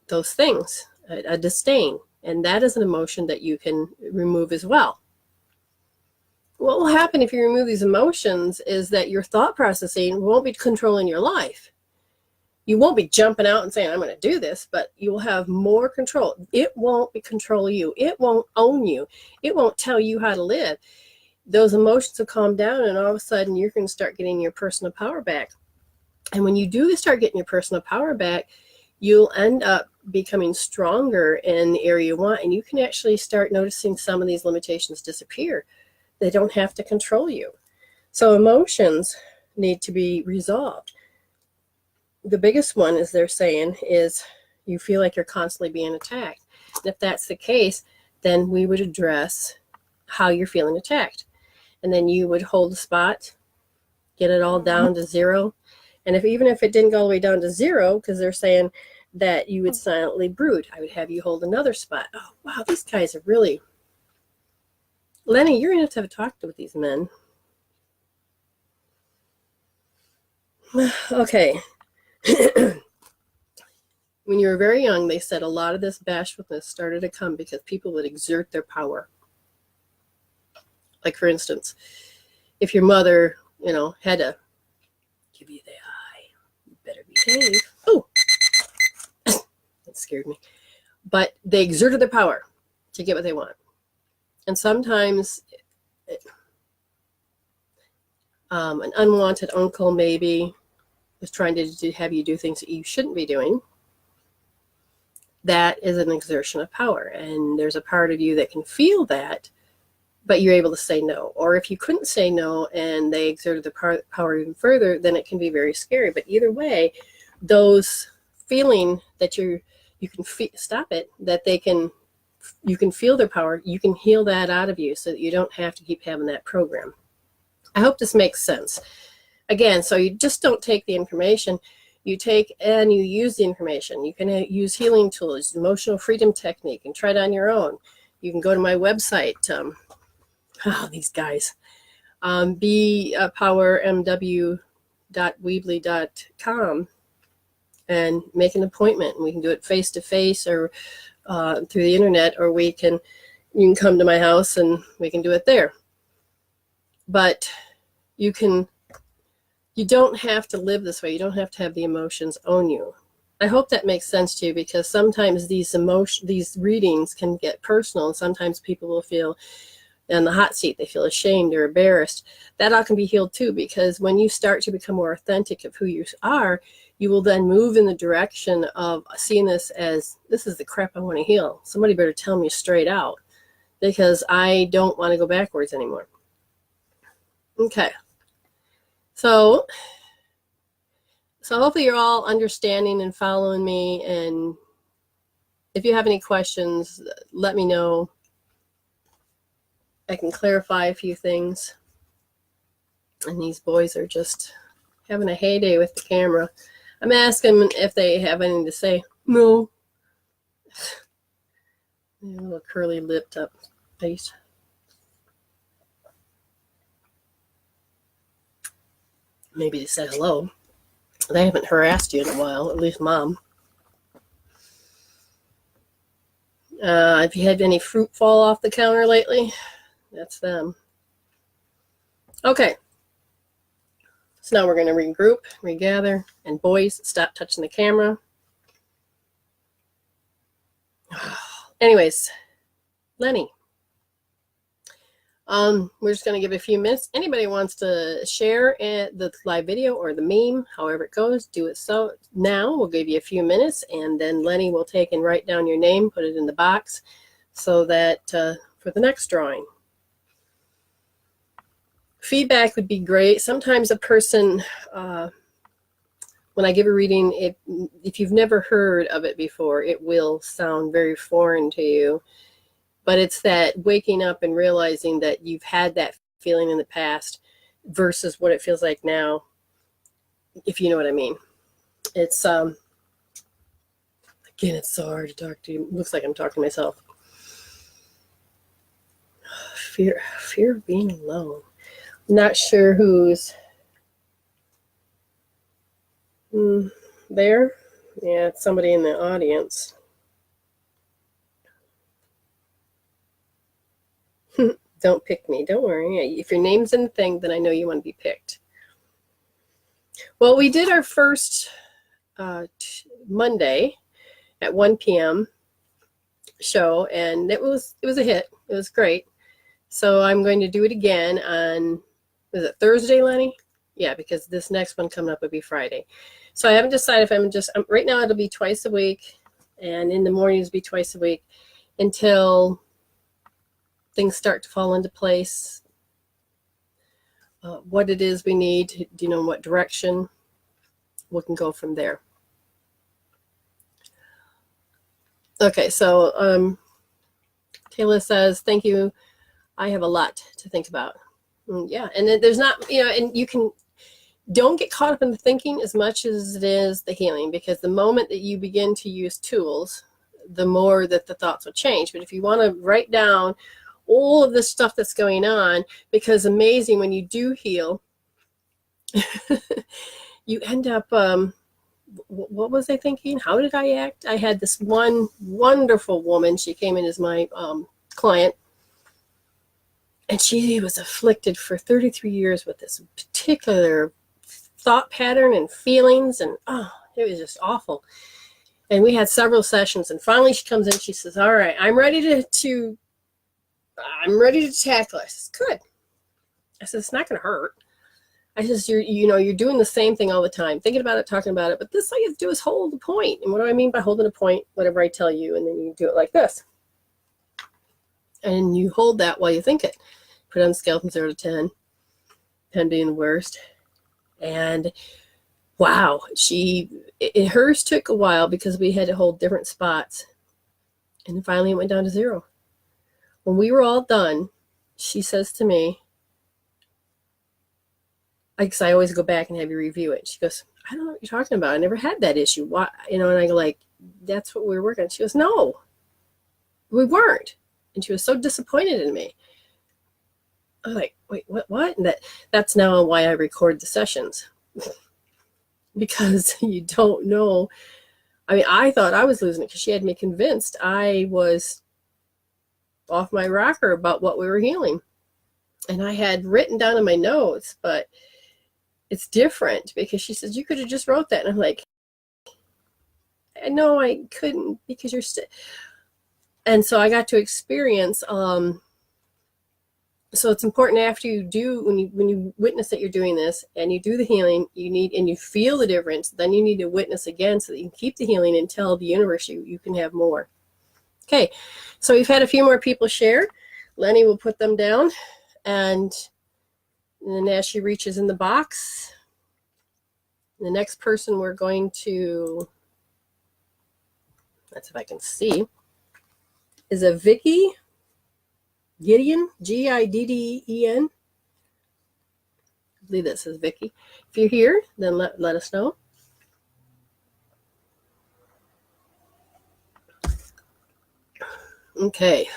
Speaker 1: those things, a disdain. And that is an emotion that you can remove as well. What will happen if you remove these emotions is that your thought processing won't be controlling your life. You won't be jumping out and saying, I'm going to do this, but you will have more control. It won't control you. It won't own you. It won't tell you how to live. Those emotions will calm down, and all of a sudden you're going to start getting your personal power back. And when you do start getting your personal power back, you'll end up becoming stronger in the area you want, and you can actually start noticing some of these limitations disappear. They don't have to control you. So emotions need to be resolved. The biggest one, as they're saying, is you feel like you're constantly being attacked. And if that's the case, then we would address how you're feeling attacked. And then you would hold the spot, get it all down to zero. And even if it didn't go all the way down to zero, because they're saying that you would silently brood, I would have you hold another spot. Oh, wow, these guys are really... Lenny, you're going to have to talk with these men. Okay. When you were very young, they said a lot of this bashfulness started to come because people would exert their power. Like, for instance, if your mother, had to give you the eye, you better behave. Oh, that scared me. But they exerted their power to get what they want. And sometimes an unwanted uncle maybe was trying to have you do things that you shouldn't be doing. That is an exertion of power. And there's a part of you that can feel that, but you're able to say no. Or if you couldn't say no and they exerted the power even further, then it can be very scary. But either way, those feeling that you can stop it, that you can feel their power, you can heal that out of you so that you don't have to keep having that program. I hope this makes sense. Again, so you just don't take the information, you take and you use the information. You can use healing tools, emotional freedom technique, and try it on your own. You can go to my website, these guys, Empower2bu.weebly.com, and make an appointment. And we can do it face-to-face or through the internet, or you can come to my house and we can do it there. But you don't have to live this way. You don't have to have the emotions own you. I hope that makes sense to you, because sometimes these readings can get personal, and sometimes people will feel in the hot seat. They feel ashamed or embarrassed. That all can be healed too, because when you start to become more authentic of who you are, you will then move in the direction of seeing this as, this is the crap I want to heal. Somebody better tell me straight out, because I don't want to go backwards anymore. Okay. So hopefully you're all understanding and following me. And if you have any questions, let me know. I can clarify a few things. And these boys are just having a heyday with the camera. I'm asking them if they have anything to say. No. A little curly lipped up face. Maybe they said hello. They haven't harassed you in a while, at least Mom. Have you had any fruit fall off the counter lately? That's them. Okay. So now we're going to regroup, regather, and boys, stop touching the camera. Anyways, Lenny. We're just going to give it a few minutes. Anybody wants to share the live video or the meme, however it goes, do it so now. We'll give you a few minutes, and then Lenny will take and write down your name, put it in the box, so that for the next drawing. Feedback would be great. Sometimes a person, when I give a reading, if you've never heard of it before, it will sound very foreign to you. But it's that waking up and realizing that you've had that feeling in the past versus what it feels like now, if you know what I mean. It's, again, it's so hard to talk to you. It looks like I'm talking to myself. Fear of being alone. Not sure who's there. Yeah, it's somebody in the audience. Don't pick me. Don't worry. If your name's in the thing, then I know you want to be picked. Well, we did our first Monday at 1 p.m. show, and it was a hit. It was great. So I'm going to do it again on, is it Thursday, Lenny? Yeah, because this next one coming up would be Friday. So I haven't decided if I'm just, right now it'll be twice a week, and in the mornings it'll be twice a week until things start to fall into place, what it is we need, what direction, we can go from there. Okay, so Kayla says, thank you. I have a lot to think about. Yeah, and there's not, and you can, don't get caught up in the thinking as much as it is the healing, because the moment that you begin to use tools, the more that the thoughts will change. But if you want to write down all of the stuff that's going on, because amazing when you do heal, you end up, what was I thinking? How did I act? I had this one wonderful woman. She came in as my client, and she was afflicted for 33 years with this particular thought pattern and feelings, and it was just awful. And we had several sessions, and finally she comes in, she says, all right, I'm ready to tackle it. I says, good. I said, it's not going to hurt. I says, you're doing the same thing all the time, thinking about it, talking about it, but this all you have to do is hold the point. And what do I mean by holding a point? Whatever I tell you, and then you do it like this. And you hold that while you think it. Put on the scale from 0 to 10, 10 being the worst. And wow, hers took a while because we had to hold different spots. And then finally it went down to 0. When we were all done, she says to me, because I always go back and have you review it. She goes, I don't know what you're talking about. I never had that issue. Why? And I go like, that's what we were working on. She goes, no, we weren't. And she was so disappointed in me. I was like, wait, what? And that's now why I record the sessions. Because you don't know. I mean, I thought I was losing it because she had me convinced I was off my rocker about what we were healing. And I had written down in my notes, but it's different because she says, you could have just wrote that. And I'm like, no, I couldn't because you're still. And so I got to experience, so it's important after you do, when you witness that you're doing this and you do the healing, and you feel the difference, then you need to witness again so that you can keep the healing and tell the universe you can have more. Okay, so we've had a few more people share. Lenny will put them down, and then as she reaches in the box, the next person we're going to, that's if I can see, is a Gideon, Gidden. I believe that says Vicky. If you're here, then let us know. Okay.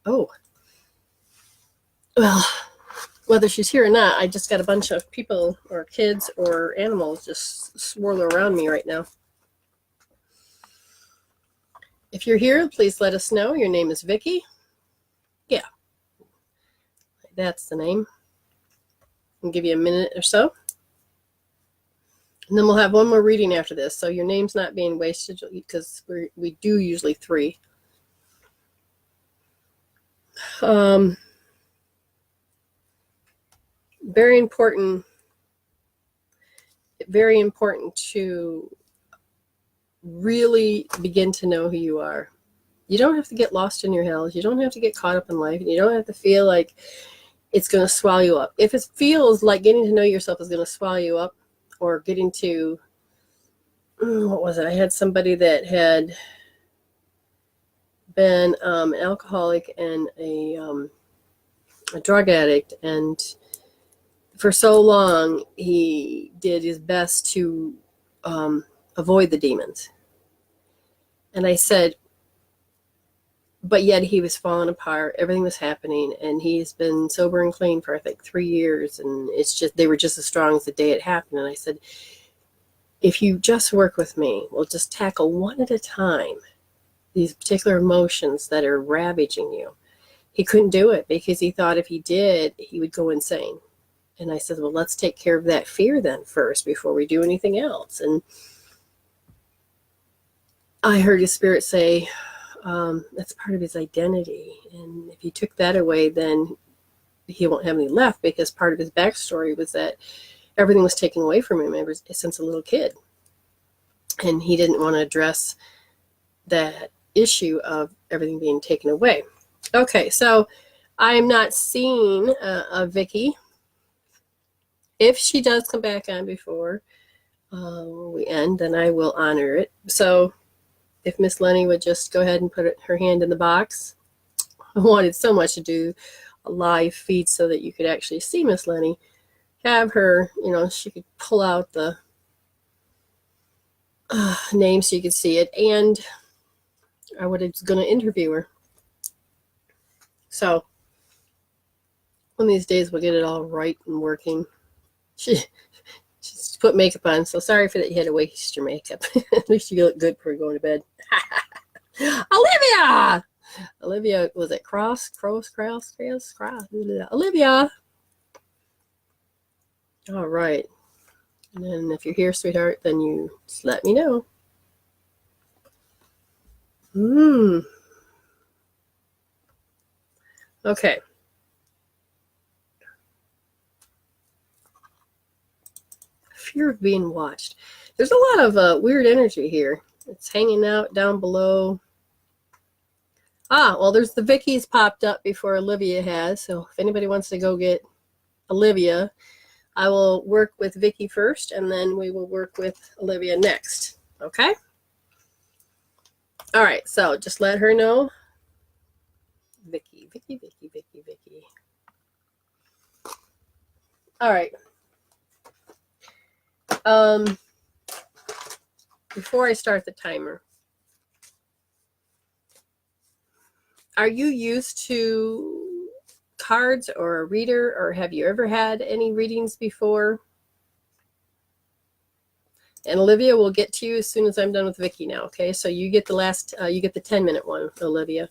Speaker 1: Oh. Well, whether she's here or not, I just got a bunch of people or kids or animals just swirling around me right now. If you're here, please let us know. Your name is Vicky. Yeah. That's the name. I'll give you a minute or so. And then we'll have one more reading after this. So your name's not being wasted because we do usually 3. Very important to really begin to know who you are. You don't have to get lost in your hells. You don't have to get caught up in life. You don't have to feel like it's going to swallow you up. If it feels like getting to know yourself is going to swallow you up, or getting to, what was it? I had somebody that had been an alcoholic and a drug addict, and for so long he did his best to avoid the demons. And I said, but yet he was falling apart. Everything was happening, and he's been sober and clean for I think 3 years, and it's just, they were just as strong as the day it happened. And I said, if you just work with me, we'll just tackle one at a time these particular emotions that are ravaging you. He couldn't do it because he thought if he did, he would go insane. And I said, well, let's take care of that fear then first before we do anything else. And I heard his spirit say, that's part of his identity. And if you took that away, then he won't have any left, because part of his backstory was that everything was taken away from him ever since a little kid. And he didn't want to address that issue of everything being taken away. Okay, so I am not seeing a Vicky. If she does come back on before we end, then I will honor it. So if Miss Lenny would just go ahead and put her hand in the box. I wanted so much to do a live feed so that you could actually see Miss Lenny. Have her, she could pull out the name so you could see it. And I was going to interview her. So one of these days we'll get it all right and working. She's put makeup on, so sorry for that you had to waste your makeup. At least you look good before going to bed. Olivia! Olivia, was it Cross? Olivia! All right. And then if you're here, sweetheart, then you just let me know. Okay. Fear of being watched. There's a lot of weird energy here. It's hanging out down below. Well, there's the Vicky's popped up before Olivia has. So if anybody wants to go get Olivia, I will work with Vicky first, and then we will work with Olivia next. Okay? All right, so just let her know. Vicky. All right. Before I start the timer, are you used to cards or a reader, or have you ever had any readings before? And Olivia will get to you as soon as I'm done with Vicky now, okay? So you get the last, you get the 10-minute one, Olivia.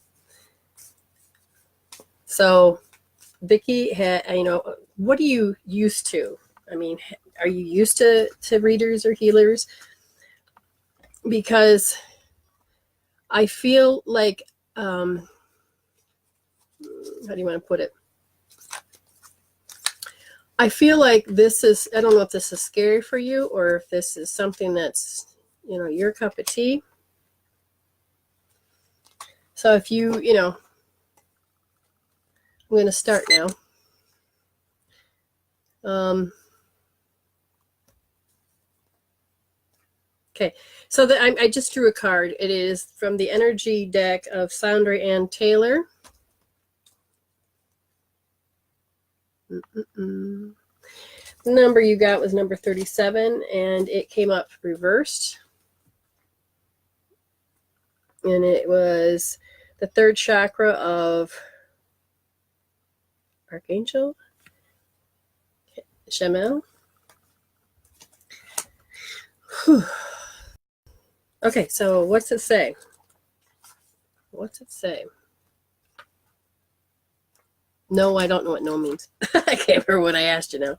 Speaker 1: So Vicky, what are you used to? I mean, are you used to readers or healers? Because I feel like, how do you want to put it? I feel like this is, I don't know if this is scary for you or if this is something that's, your cup of tea. So if you, I'm going to start now. Okay, so I just drew a card. It is from the energy deck of Sandra Ann Taylor. The number you got was number 37, and it came up reversed. And it was the third chakra of Archangel Chamuel. Okay, so what's it say? What's it say? No, I don't know what no means. I can't remember what I asked you now.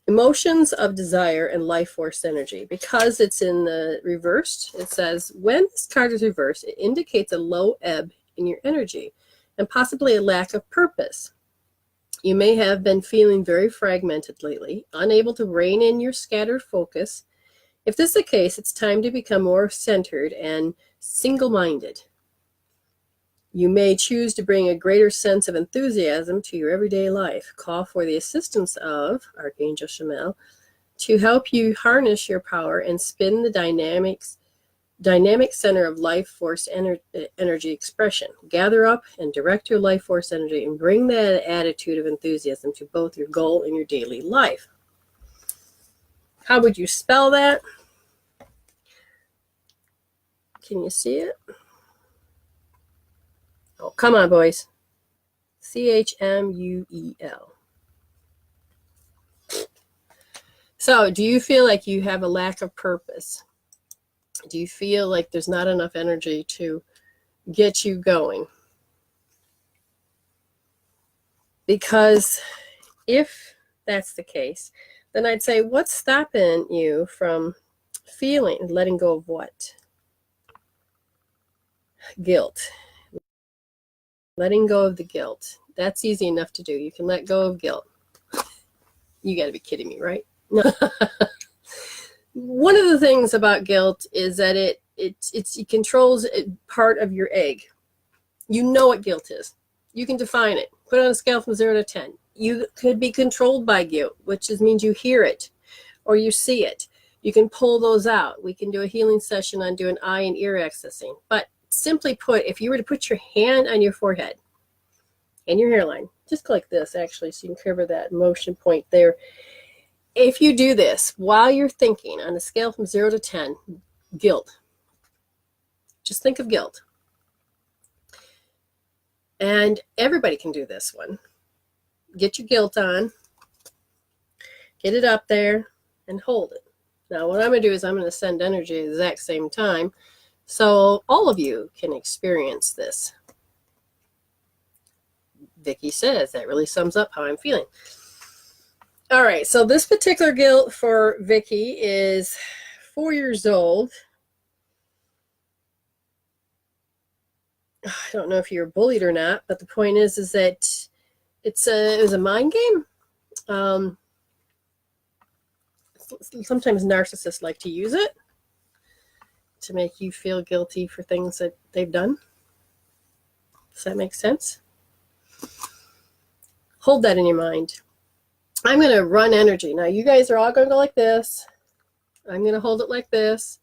Speaker 1: Emotions of desire and life force energy. Because it's in the reversed, it says, when this card is reversed, it indicates a low ebb in your energy and possibly a lack of purpose. You may have been feeling very fragmented lately, unable to rein in your scattered focus. If this is the case, it's time to become more centered and single-minded. You may choose to bring a greater sense of enthusiasm to your everyday life. Call for the assistance of Archangel Chamuel to help you harness your power and spin the dynamic center of life force energy expression. Gather up and direct your life force energy and bring that attitude of enthusiasm to both your goal and your daily life. How would you spell that? Can you see it? Oh, come on, boys. Chamuel. So, do you feel like you have a lack of purpose? Do you feel like there's not enough energy to get you going? Because if that's the case, then I'd say, what's stopping you from feeling, letting go of what? Guilt. Letting go of the guilt. That's easy enough to do. You can let go of guilt. You got to be kidding me, right? No. One of the things about guilt is that it controls part of your egg. You know what guilt is. You can define it. Put it on a scale from 0 to 10. You could be controlled by guilt, which means you hear it or you see it. You can pull those out. We can do a healing session on doing eye and ear accessing. But simply put, if you were to put your hand on your forehead and your hairline, just like this actually, so you can cover that motion point there. If you do this while you're thinking on a scale from 0 to 10, guilt, just think of guilt. And everybody can do this one. Get your guilt on. Get it up there and hold it. Now what I'm going to do is I'm going to send energy at the exact same time so all of you can experience this. Vicki says that really sums up how I'm feeling. All right, so this particular guilt for Vicki is 4 years old. I don't know if you were bullied or not, but the point is that it was a mind game. Sometimes narcissists like to use it to make you feel guilty for things that they've done. Does that make sense? Hold that in your mind. I'm going to run energy. Now, you guys are all going to go like this. I'm going to hold it like this.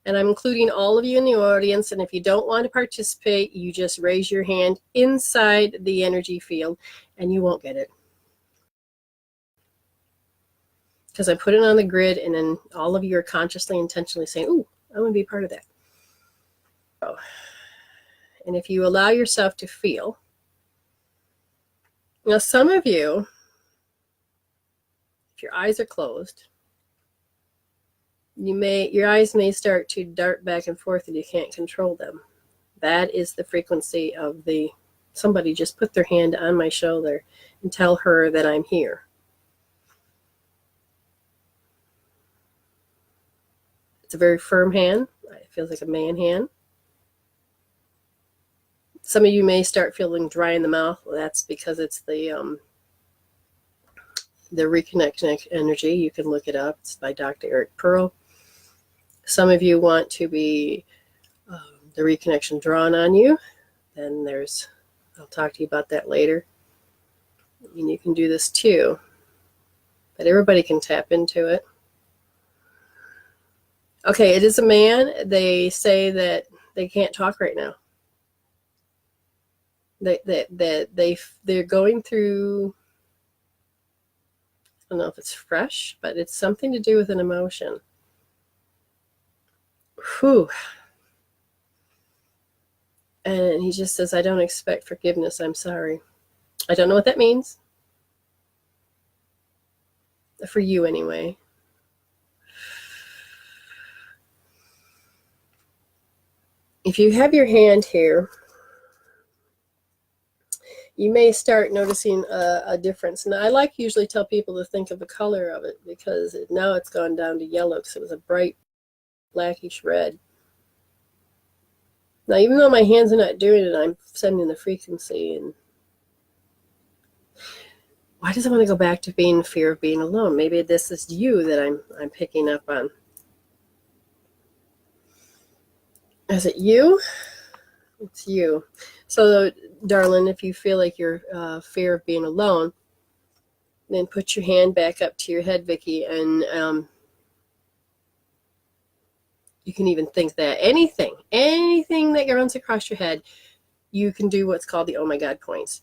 Speaker 1: And I'm including all of you in the audience. And if you don't want to participate, you just raise your hand inside the energy field and you won't get it. Because I put it on the grid and then all of you are consciously, intentionally saying, ooh, I want to be part of that. Oh. And if you allow yourself to feel, now some of you, if your eyes are closed, your eyes may start to dart back and forth and you can't control them. That is the frequency of somebody just put their hand on my shoulder and tell her that I'm here. It's a very firm hand. It feels like a man hand. Some of you may start feeling dry in the mouth. Well, that's because it's the reconnection energy. You can look it up. It's by Dr. Eric Pearl. Some of you want to be the reconnection drawn on you. Then I'll talk to you about that later. And you can do this too. But everybody can tap into it. Okay, it is a man. They say that they can't talk right now. They're going through, I don't know if it's fresh, but it's something to do with an emotion. Whew. And he just says, I don't expect forgiveness. I'm sorry. I don't know what that means. For you anyway. If you have your hand here, you may start noticing a difference. And I usually tell people to think of the color of it because now it's gone down to yellow because it was a bright blackish red. Now, even though my hands are not doing it, I'm sending the frequency. And why does it want to go back to being fear of being alone? Maybe this is you that I'm picking up on. Is it you? It's you. So, darling, if you feel like you're fear of being alone, then put your hand back up to your head, Vicki, and you can even think that anything that runs across your head, you can do what's called the oh my God points.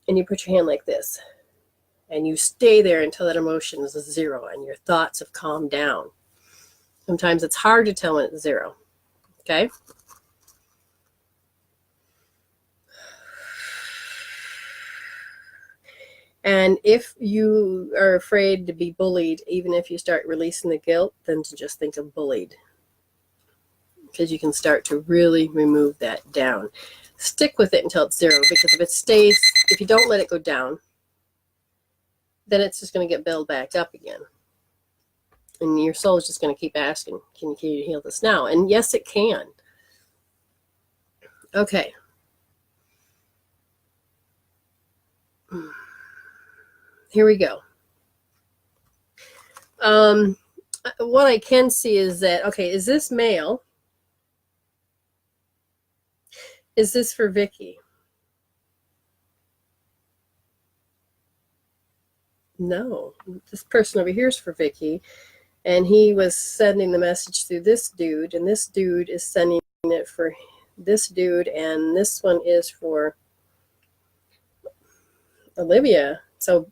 Speaker 1: And you put your hand like this, and you stay there until that emotion is 0 and your thoughts have calmed down. Sometimes it's hard to tell when it's 0. Okay? And if you are afraid to be bullied, even if you start releasing the guilt, then to just think of bullied. Because you can start to really remove that down. Stick with it until it's 0, because if you don't let it go down, then it's just going to get built back up again. And your soul is just going to keep asking, can you heal this now? And yes, it can. Okay. Here we go. What I can see is that, okay, is this male? Is this for Vicki? No, this person over here is for Vicki. And he was sending the message through this dude, and this dude is sending it for this dude, and this one is for Olivia. So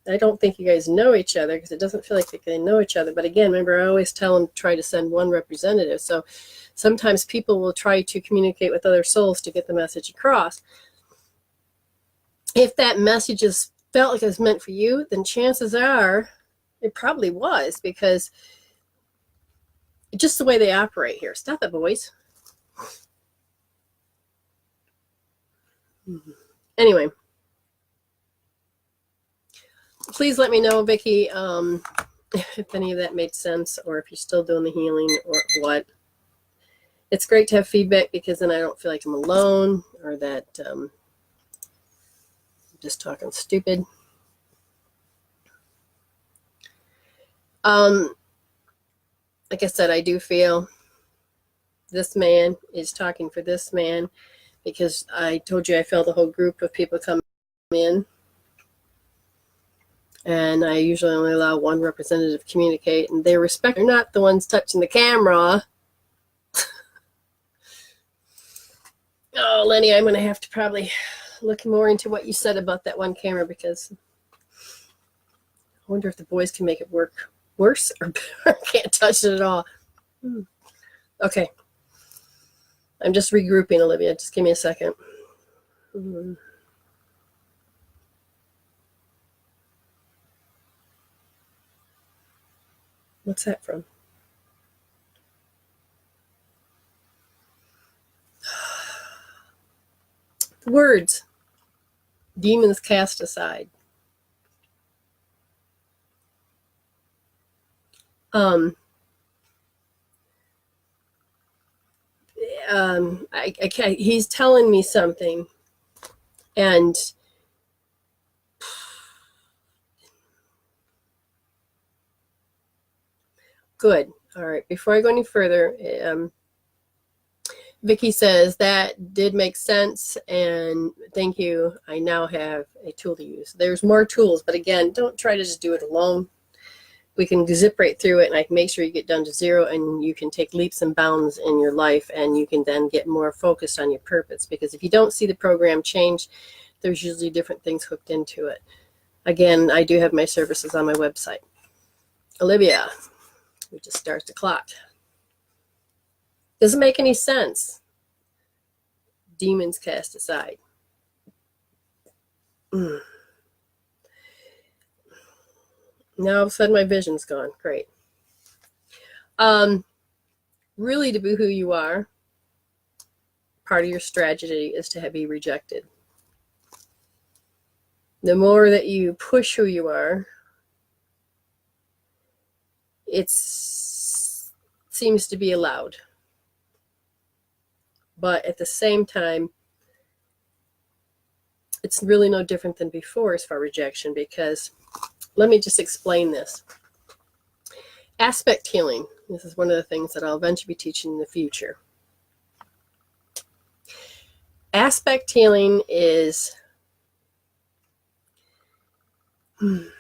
Speaker 1: I don't think you guys know each other because it doesn't feel like they know each other. But again, remember, I always tell them try to send one representative. So sometimes people will try to communicate with other souls to get the message across. If that message is felt like it was meant for you, then chances are it probably was, because just the way they operate here. Stop it, boys. Anyway, please let me know, Vicki, if any of that made sense, or if you're still doing the healing or what. It's great to have feedback, because then I don't feel like I'm alone, or that I'm just talking stupid. Like I said, I do feel this man is talking for this man, because I told you I felt a whole group of people come in, and I usually only allow one representative to communicate, and they're not the ones touching the camera. Oh, Lenny, I'm going to have to probably look more into what you said about that one camera, because I wonder if the boys can make it work worse or better. Can't touch it at all. Okay. I'm just regrouping, Olivia. Just give me a second. What's that from? The words. Demons cast aside. He's telling me something, and good. All right. Before I go any further, Vicki says that did make sense, and thank you. I now have a tool to use. There's more tools, but again, don't try to just do it alone. We can zip right through it, and I can make sure you get down to zero, and you can take leaps and bounds in your life, and you can then get more focused on your purpose. Because if you don't see the program change, there's usually different things hooked into it. Again, I do have my services on my website. Olivia, we just start the clock. Doesn't make any sense. Demons cast aside. Now all of a sudden my vision's gone. Great. Really, to be who you are, part of your strategy is to be rejected. The more that you push who you are, it seems to be allowed. But at the same time, it's really no different than before as far as rejection, because let me just explain this. Aspect healing. This is one of the things that I'll eventually be teaching in the future. Aspect healing is, an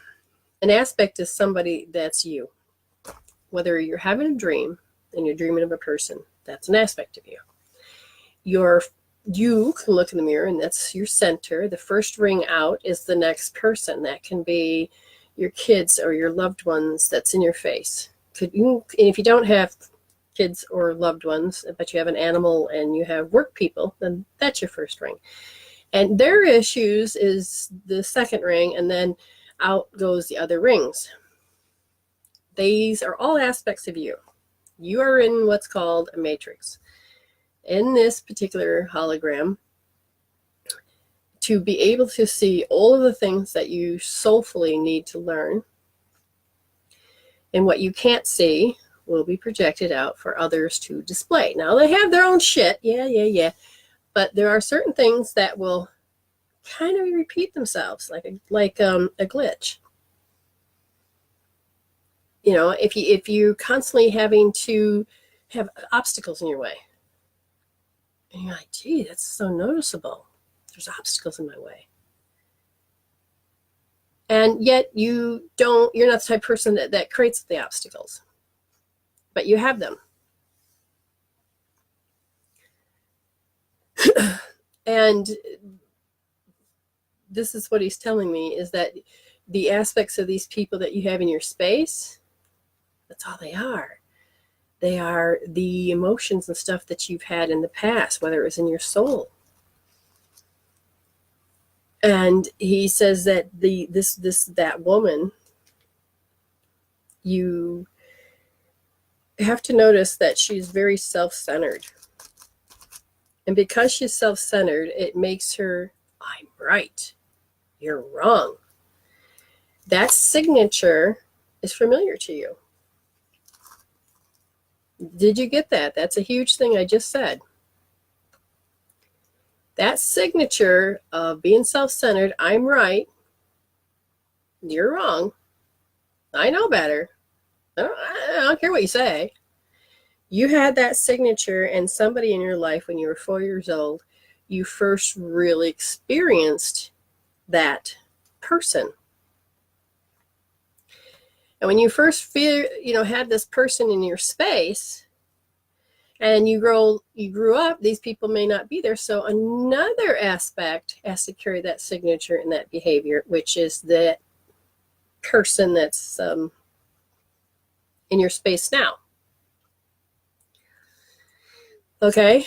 Speaker 1: aspect is somebody that's you. Whether you're having a dream and you're dreaming of a person, that's an aspect of you. You can look in the mirror, and that's your center. The first ring out is the next person. That can be your kids or your loved ones that's in your face. And if you don't have kids or loved ones, but you have an animal and you have work people, then that's your first ring. And their issues is the second ring, and then out goes the other rings. These are all aspects of you. You are in what's called a matrix. In this particular hologram, to be able to see all of the things that you soulfully need to learn, and what you can't see will be projected out for others to display. Now, they have their own shit, yeah, but there are certain things that will kind of repeat themselves, like a glitch. You know, if you're constantly having to have obstacles in your way, and you're like, gee, that's so noticeable. There's obstacles in my way. And yet you're not the type of person that creates the obstacles, but you have them. And this is what he's telling me, is that the aspects of these people that you have in your space, that's all they are. They are the emotions and stuff that you've had in the past, whether it was in your soul. And he says that that woman, you have to notice that she's very self-centered. And because she's self-centered, it makes her, I'm right, you're wrong. That signature is familiar to you. Did you get that? That's a huge thing I just said. That signature of being self-centered, I'm right, you're wrong, I know better, I don't care what you say. You had that signature, and somebody in your life when you were 4 years old, you first really experienced that person. And when you first had this person in your space, and you grew up, these people may not be there. So another aspect has to carry that signature and that behavior, which is that person that's in your space now. Okay.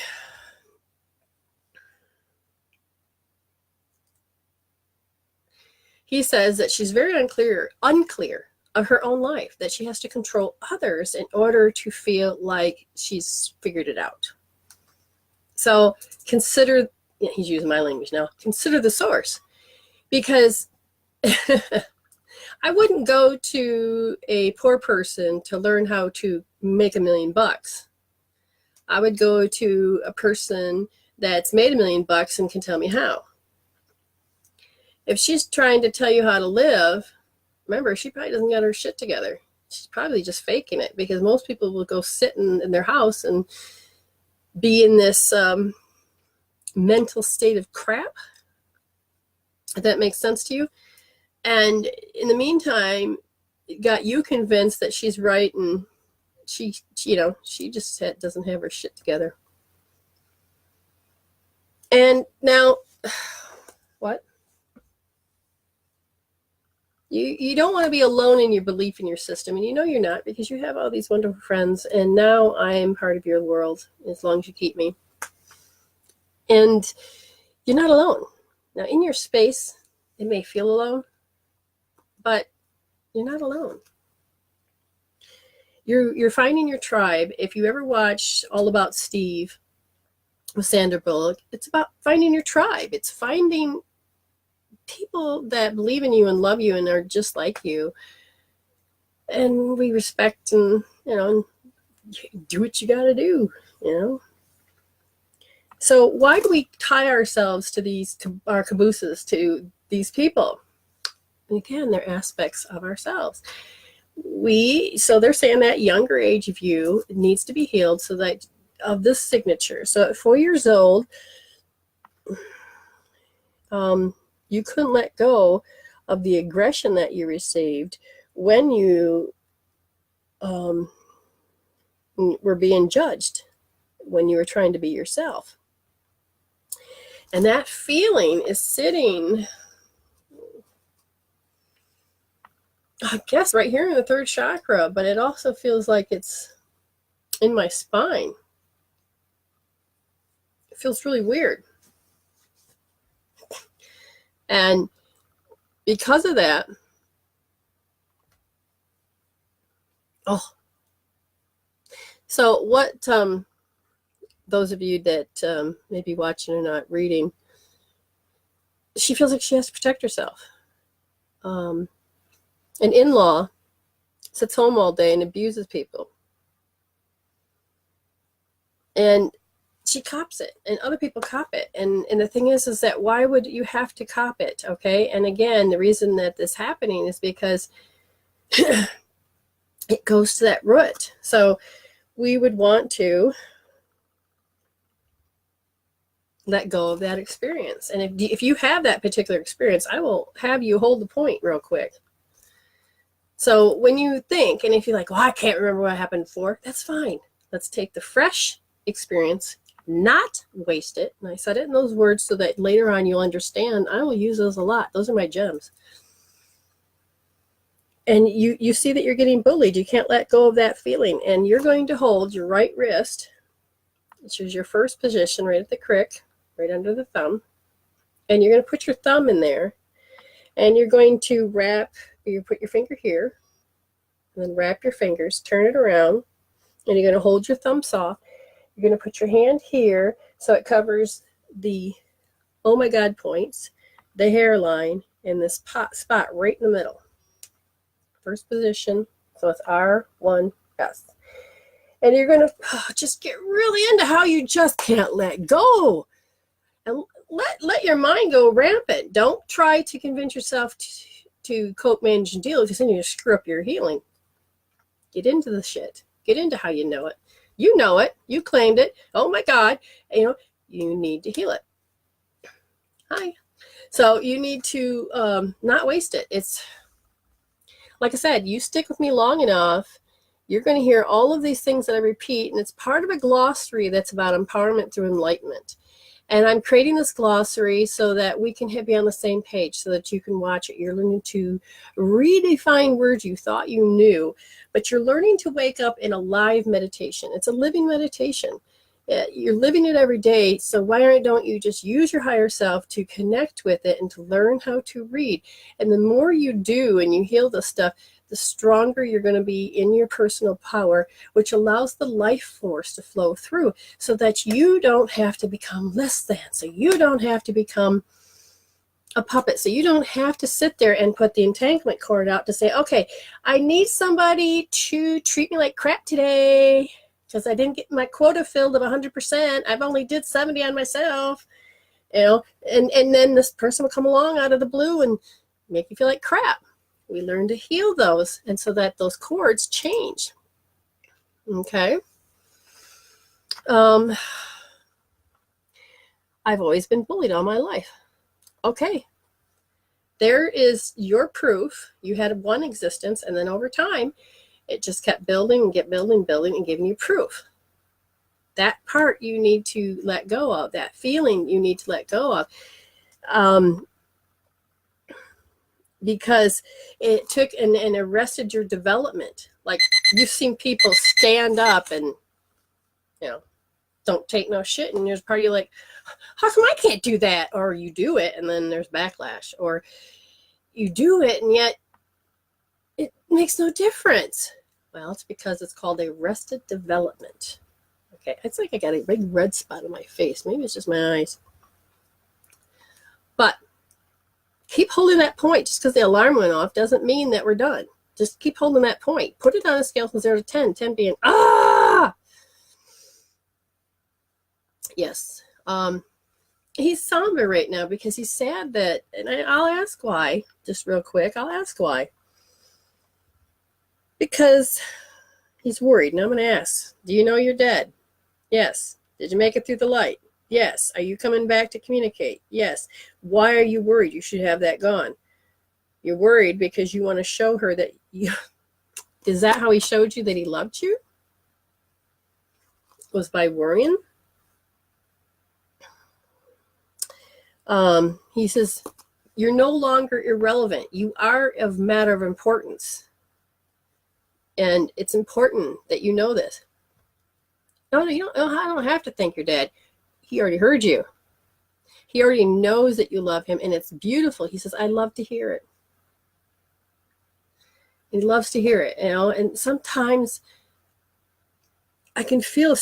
Speaker 1: He says that she's very unclear of her own life, that she has to control others in order to feel like she's figured it out. So consider, he's using my language now, consider the source. Because I wouldn't go to a poor person to learn how to make $1 million. I would go to a person that's made $1 million and can tell me how. If she's trying to tell you how to live, remember, she probably doesn't got her shit together. She's probably just faking it, because most people will go sit in their house and be in this mental state of crap, if that makes sense to you. And in the meantime, it got you convinced that she's right, and she just doesn't have her shit together. And now, what? You don't want to be alone in your belief in your system, and you know you're not, because you have all these wonderful friends, and now I am part of your world as long as you keep me. And you're not alone. Now, in your space, it may feel alone, but you're not alone. You're finding your tribe. If you ever watch All About Steve with Sandra Bullock, it's about finding your tribe. It's finding people that believe in you and love you and are just like you, and we respect and do what you got to do. So why do we tie ourselves to our cabooses to these people? And again, they're aspects of ourselves. So they're saying that younger age of you needs to be healed, so that of this signature. So at 4 years old, you couldn't let go of the aggression that you received when you were being judged, when you were trying to be yourself. And that feeling is sitting, I guess, right here in the third chakra, but it also feels like it's in my spine. It feels really weird. And because of that, so what those of you that may be watching or not reading, she feels like she has to protect herself. An in-law sits home all day and abuses people. And she cops it, and other people cop it. And the thing is that why would you have to cop it? Okay. And again, the reason that this is happening is because it goes to that root. So we would want to let go of that experience. And if you have that particular experience, I will have you hold the point real quick. So when you think, and if you're like, well, I can't remember what happened before, that's fine. Let's take the fresh experience, not waste it. And I said it in those words so that later on you'll understand. I will use those a lot. Those are my gems. And you see that you're getting bullied. You can't let go of that feeling. And you're going to hold your right wrist, which is your first position, right at the crick, right under the thumb. And you're going to put your thumb in there, and you're going to put your finger here, and then wrap your fingers, turn it around, and you're going to hold your thumb soft. You're going to put your hand here so it covers the oh my God points, the hairline, and this spot right in the middle. First position, so it's R1S. And you're going to just get really into how you just can't let go. And let your mind go rampant. Don't try to convince yourself to cope, manage, and deal, because then you screw up your healing. Get into the shit. Get into how you know it. You know it. You claimed it. Oh my God. You need to heal it. Hi. So you need to not waste it. It's like I said, you stick with me long enough, you're going to hear all of these things that I repeat, and it's part of a glossary that's about empowerment through enlightenment. And I'm creating this glossary so that we can be on the same page, so that you can watch it. You're learning to redefine words you thought you knew, but you're learning to wake up in a live meditation. It's a living meditation. You're living it every day, so why don't you just use your higher self to connect with it and to learn how to read? And the more you do and you heal this stuff, the stronger you're going to be in your personal power, which allows the life force to flow through, so that you don't have to become less than, so you don't have to become a puppet, so you don't have to sit there and put the entanglement cord out to say, okay, I need somebody to treat me like crap today, because I didn't get my quota filled of 100%. I've only did 70 on myself, and then this person will come along out of the blue and make you feel like crap. We learn to heal those, and so that those cords change. Okay. I've always been bullied all my life. Okay. There is your proof. You had one existence, and then over time, it just kept building and building and giving you proof. That part you need to let go of. That feeling you need to let go of. Because it took and arrested your development. Like, you've seen people stand up and, don't take no shit. And there's part of you like, how come I can't do that? Or you do it and then there's backlash. Or you do it and yet it makes no difference. Well, it's because it's called arrested development. Okay, it's like I got a big red spot on my face. Maybe it's just my eyes. But keep holding that point. Just because the alarm went off doesn't mean that we're done. Just keep holding that point. Put it on a scale from 0 to 10. 10 being, ah! Yes. He's somber right now because he's sad that, and I'll ask why, just real quick. I'll ask why. Because he's worried. And I'm going to ask, do you know you're dead? Yes. Did you make it through the light? Yes. Are you coming back to communicate? Yes. Why are you worried? You should have that gone. You're worried because you want to show her that you... Is that how he showed you that he loved you? Was by worrying? He says, you're no longer irrelevant. You are of matter of importance. And it's important that you know this. No, I don't have to thank your dad. He already heard you. He already knows that you love him, and it's beautiful. He says, I love to hear it. He loves to hear it, and sometimes I can feel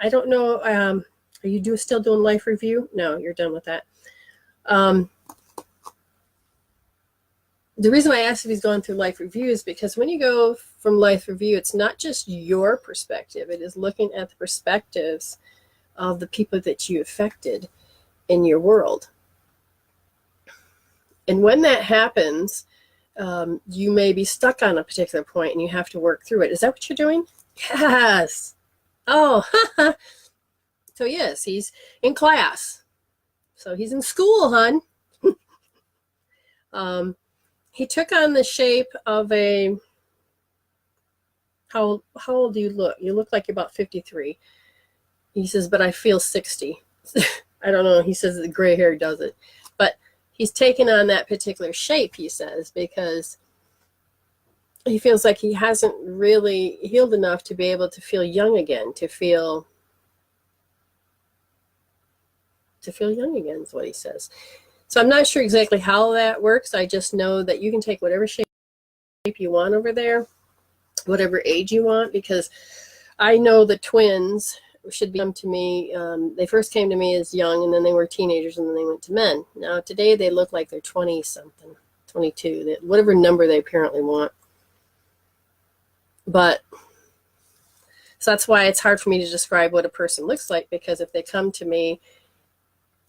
Speaker 1: I don't know, are you still doing life review? No, you're done with that. The reason I asked if he's going through life review is because when you go from life review, it's not just your perspective. It is looking at the perspectives of the people that you affected in your world. And when that happens, you may be stuck on a particular point and you have to work through it. Is that what you're doing? Yes. Oh, so yes, he's in class. So he's in school, hon. He took on the shape of a, how old do you look? You look like you're about 53. He says, but I feel 60. I don't know. He says the gray hair does it. But he's taken on that particular shape, he says, because he feels like he hasn't really healed enough to be able to feel young again, to feel to feel young again is what he says. So I'm not sure exactly how that works. I just know that you can take whatever shape you want over there, whatever age you want, because I know the twins should come to me. They first came to me as young, and then they were teenagers, and then they went to men. Now today they look like they're 20 something, 22, whatever number they apparently want. But so that's why it's hard for me to describe what a person looks like, because if they come to me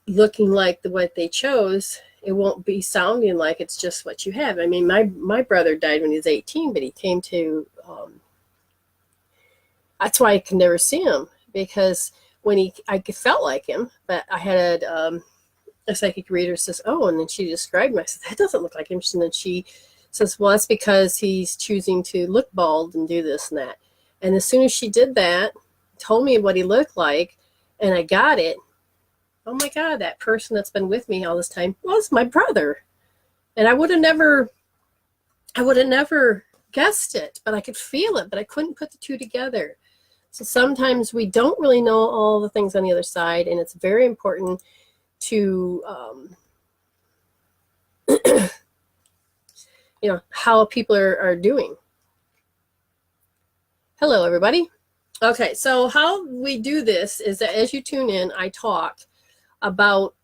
Speaker 1: looking like what they chose, it won't be sounding like it's just what you have. I mean, my brother died when he was 18, but he came to, that's why I could never see him, because when I felt like him, but I had a psychic reader says, oh, and then she described him. I said, that doesn't look like him. And then she says, well, that's because he's choosing to look bald and do this and that. And as soon as she did that, told me what he looked like, and I got it, oh my God, that person that's been with me all this time was my brother. And I would have never guessed it, but I could feel it, but I couldn't put the two together. So sometimes we don't really know all the things on the other side, and it's very important to, how people are doing. Hello, everybody. Okay, so how we do this is that as you tune in, I talk about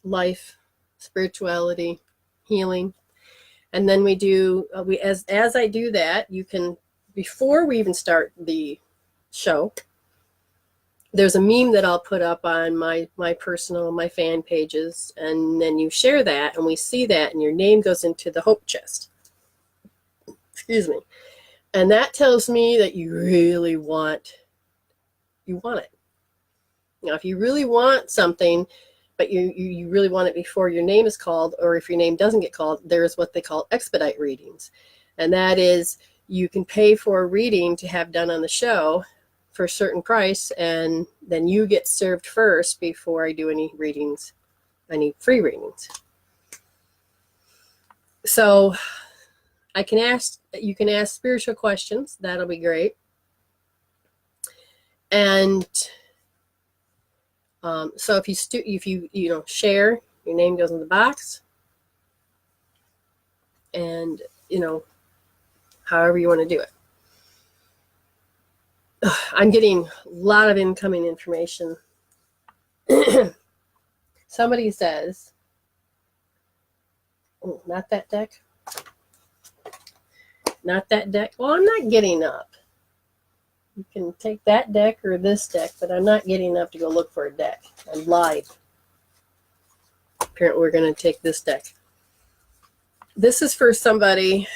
Speaker 1: life, spirituality, healing, and then we do, as I do that, you can, before we even start the show, there's a meme that I'll put up on my personal, my fan pages, and then you share that, and we see that, and your name goes into the hope chest. Excuse me. And that tells me that you really want it. Now, if you really want something, but you really want it before your name is called, or if your name doesn't get called, there's what they call expedite readings. And that is, you can pay for a reading to have done on the show for a certain price, and then you get served first before I do any readings, any free readings. So you can ask spiritual questions. That'll be great. And so if you share, your name goes in the box, and however you want to do it. I'm getting a lot of incoming information. Somebody says, oh, not that deck. Not that deck. Well, I'm not getting up. You can take that deck or this deck, but I'm not getting up to go look for a deck. I'm live. Apparently, we're going to take this deck. This is for somebody,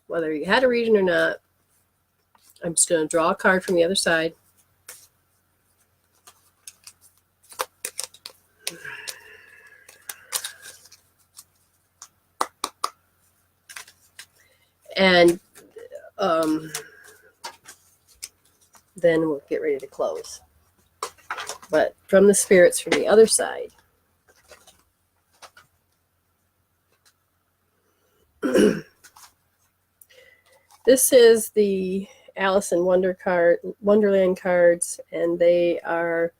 Speaker 1: whether you had a reading or not. I'm just going to draw a card from the other side. And then we'll get ready to close. But from the spirits from the other side. This is the Alice in Wonderland cards, and they are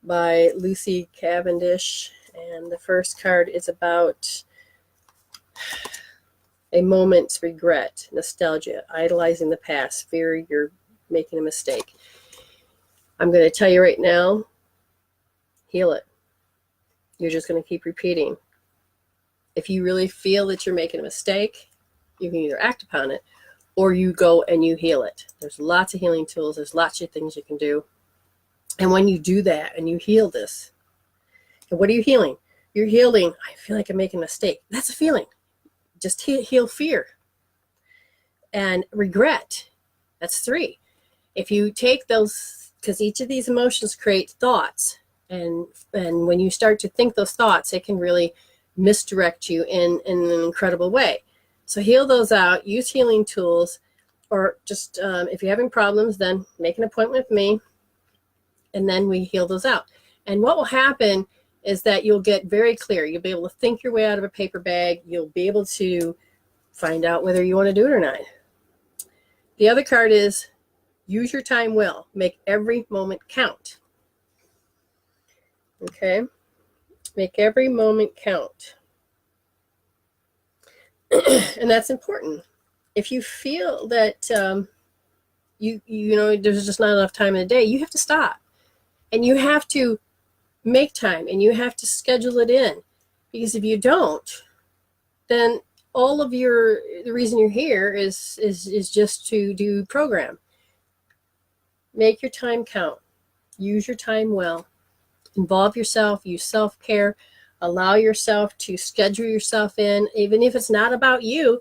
Speaker 1: by Lucy Cavendish. And the first card is about a moment's regret, nostalgia, idolizing the past, fear you're making a mistake. I'm going to tell you right now, heal it. You're just going to keep repeating. If you really feel that you're making a mistake, you can either act upon it, or you go and you heal it. There's lots of healing tools. There's lots of things you can do. And when you do that and you heal this, and what are you healing? You're healing, I feel like I'm making a mistake. That's a feeling. Just heal fear. And regret, that's 3. If you take those, because each of these emotions create thoughts, and when you start to think those thoughts, it can really misdirect you in an incredible way. So heal those out, use healing tools, or just if you're having problems, then make an appointment with me, and then we heal those out. And what will happen is that you'll get very clear. You'll be able to think your way out of a paper bag. You'll be able to find out whether you want to do it or not. The other card is use your time well. Make every moment count. Okay? Make every moment count. And that's important. If you feel that you know there's just not enough time in the day, you have to stop. And you have to make time, and you have to schedule it in. Because if you don't, then all of the reason you're here is just to do program. Make your time count. Use your time well. Involve yourself. Use self-care. Allow yourself to schedule yourself in, even if it's not about you,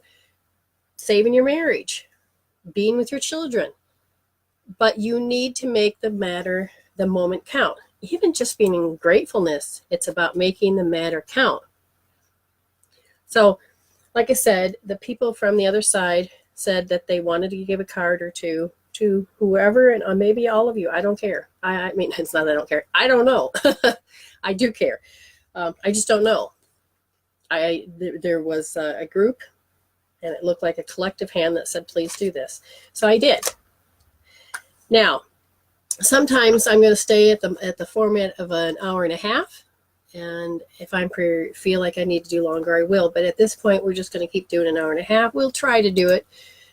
Speaker 1: saving your marriage, being with your children. But you need to make the moment count. Even just being in gratefulness, it's about making the matter count. So, like I said, the people from the other side said that they wanted to give a card or two to whoever, and maybe all of you. I don't care. I mean, it's not that I don't care. I don't know. I do care. I just don't know. There was a group, and it looked like a collective hand that said, please do this. So I did. Now, sometimes I'm going to stay at the format of an hour and a half. And if I feel like I need to do longer, I will. But at this point, we're just going to keep doing an hour and a half. We'll try to do it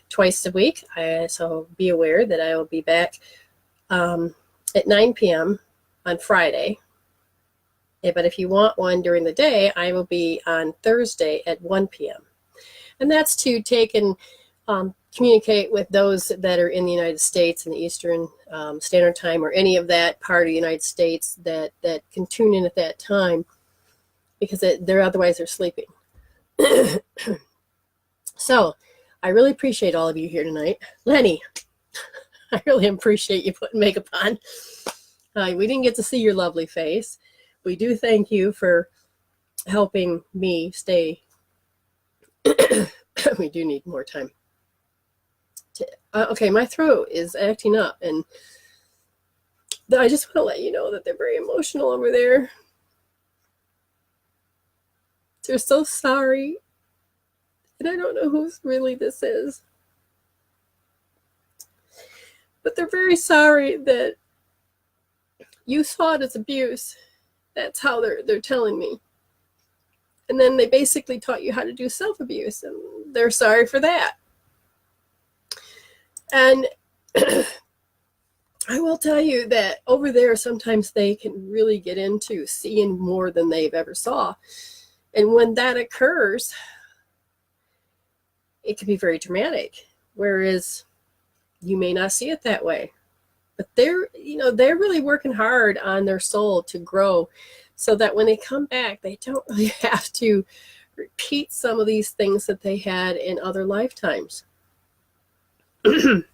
Speaker 1: twice a week. So be aware that I will be back at 9 p.m. on Friday. But if you want one during the day, I will be on Thursday at 1 p.m. And that's to take and communicate with those that are in the United States in the Eastern Standard Time, or any of that part of the United States that can tune in at that time, because otherwise they're sleeping. So I really appreciate all of you here tonight. Lenny, I really appreciate you putting makeup on. We didn't get to see your lovely face. We do thank you for helping me stay. We do need more time. Okay, my throat is acting up, and I just want to let you know that they're very emotional over there. They're so sorry, and I don't know whose really this is, but they're very sorry that you saw it as abuse. That's how they're telling me. And then they basically taught you how to do self-abuse, and they're sorry for that. And I will tell you that over there, sometimes they can really get into seeing more than they've ever saw. And when that occurs, it can be very dramatic, whereas you may not see it that way. But they're really working hard on their soul to grow, so that when they come back, they don't really have to repeat some of these things that they had in other lifetimes. The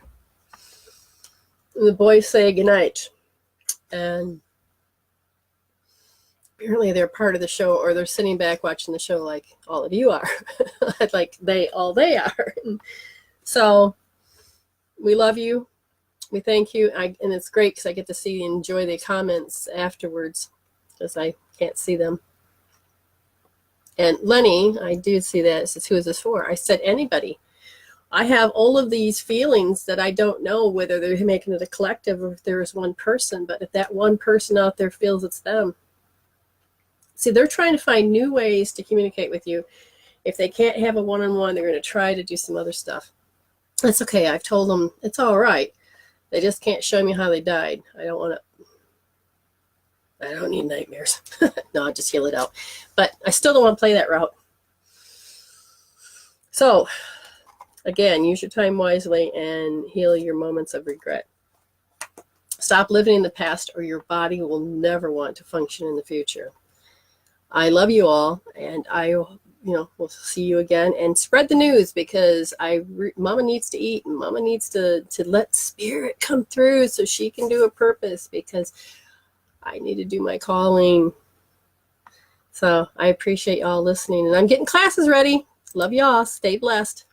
Speaker 1: boys say goodnight, and apparently they're part of the show, or they're sitting back watching the show like all of you are. Like they are. So we love you. We thank you. And it's great because I get to see and enjoy the comments afterwards, because I can't see them. And Lenny, I do see that. It says, who is this for? I said, anybody. I have all of these feelings that I don't know whether they're making it a collective or if there is one person. But if that one person out there feels it's them. See, they're trying to find new ways to communicate with you. If they can't have a one-on-one, they're going to try to do some other stuff. That's okay. I've told them it's all right. They just can't show me how they died. I don't need nightmares. No, I'll just heal it out. But I still don't want to play that route. So, again, use your time wisely and heal your moments of regret. Stop living in the past, or your body will never want to function in the future. I love you all, and we'll see you again, and spread the news, because Mama needs to eat, and Mama needs to let spirit come through so she can do a purpose, because I need to do my calling. So I appreciate y'all listening, and I'm getting classes ready. Love y'all. Stay blessed.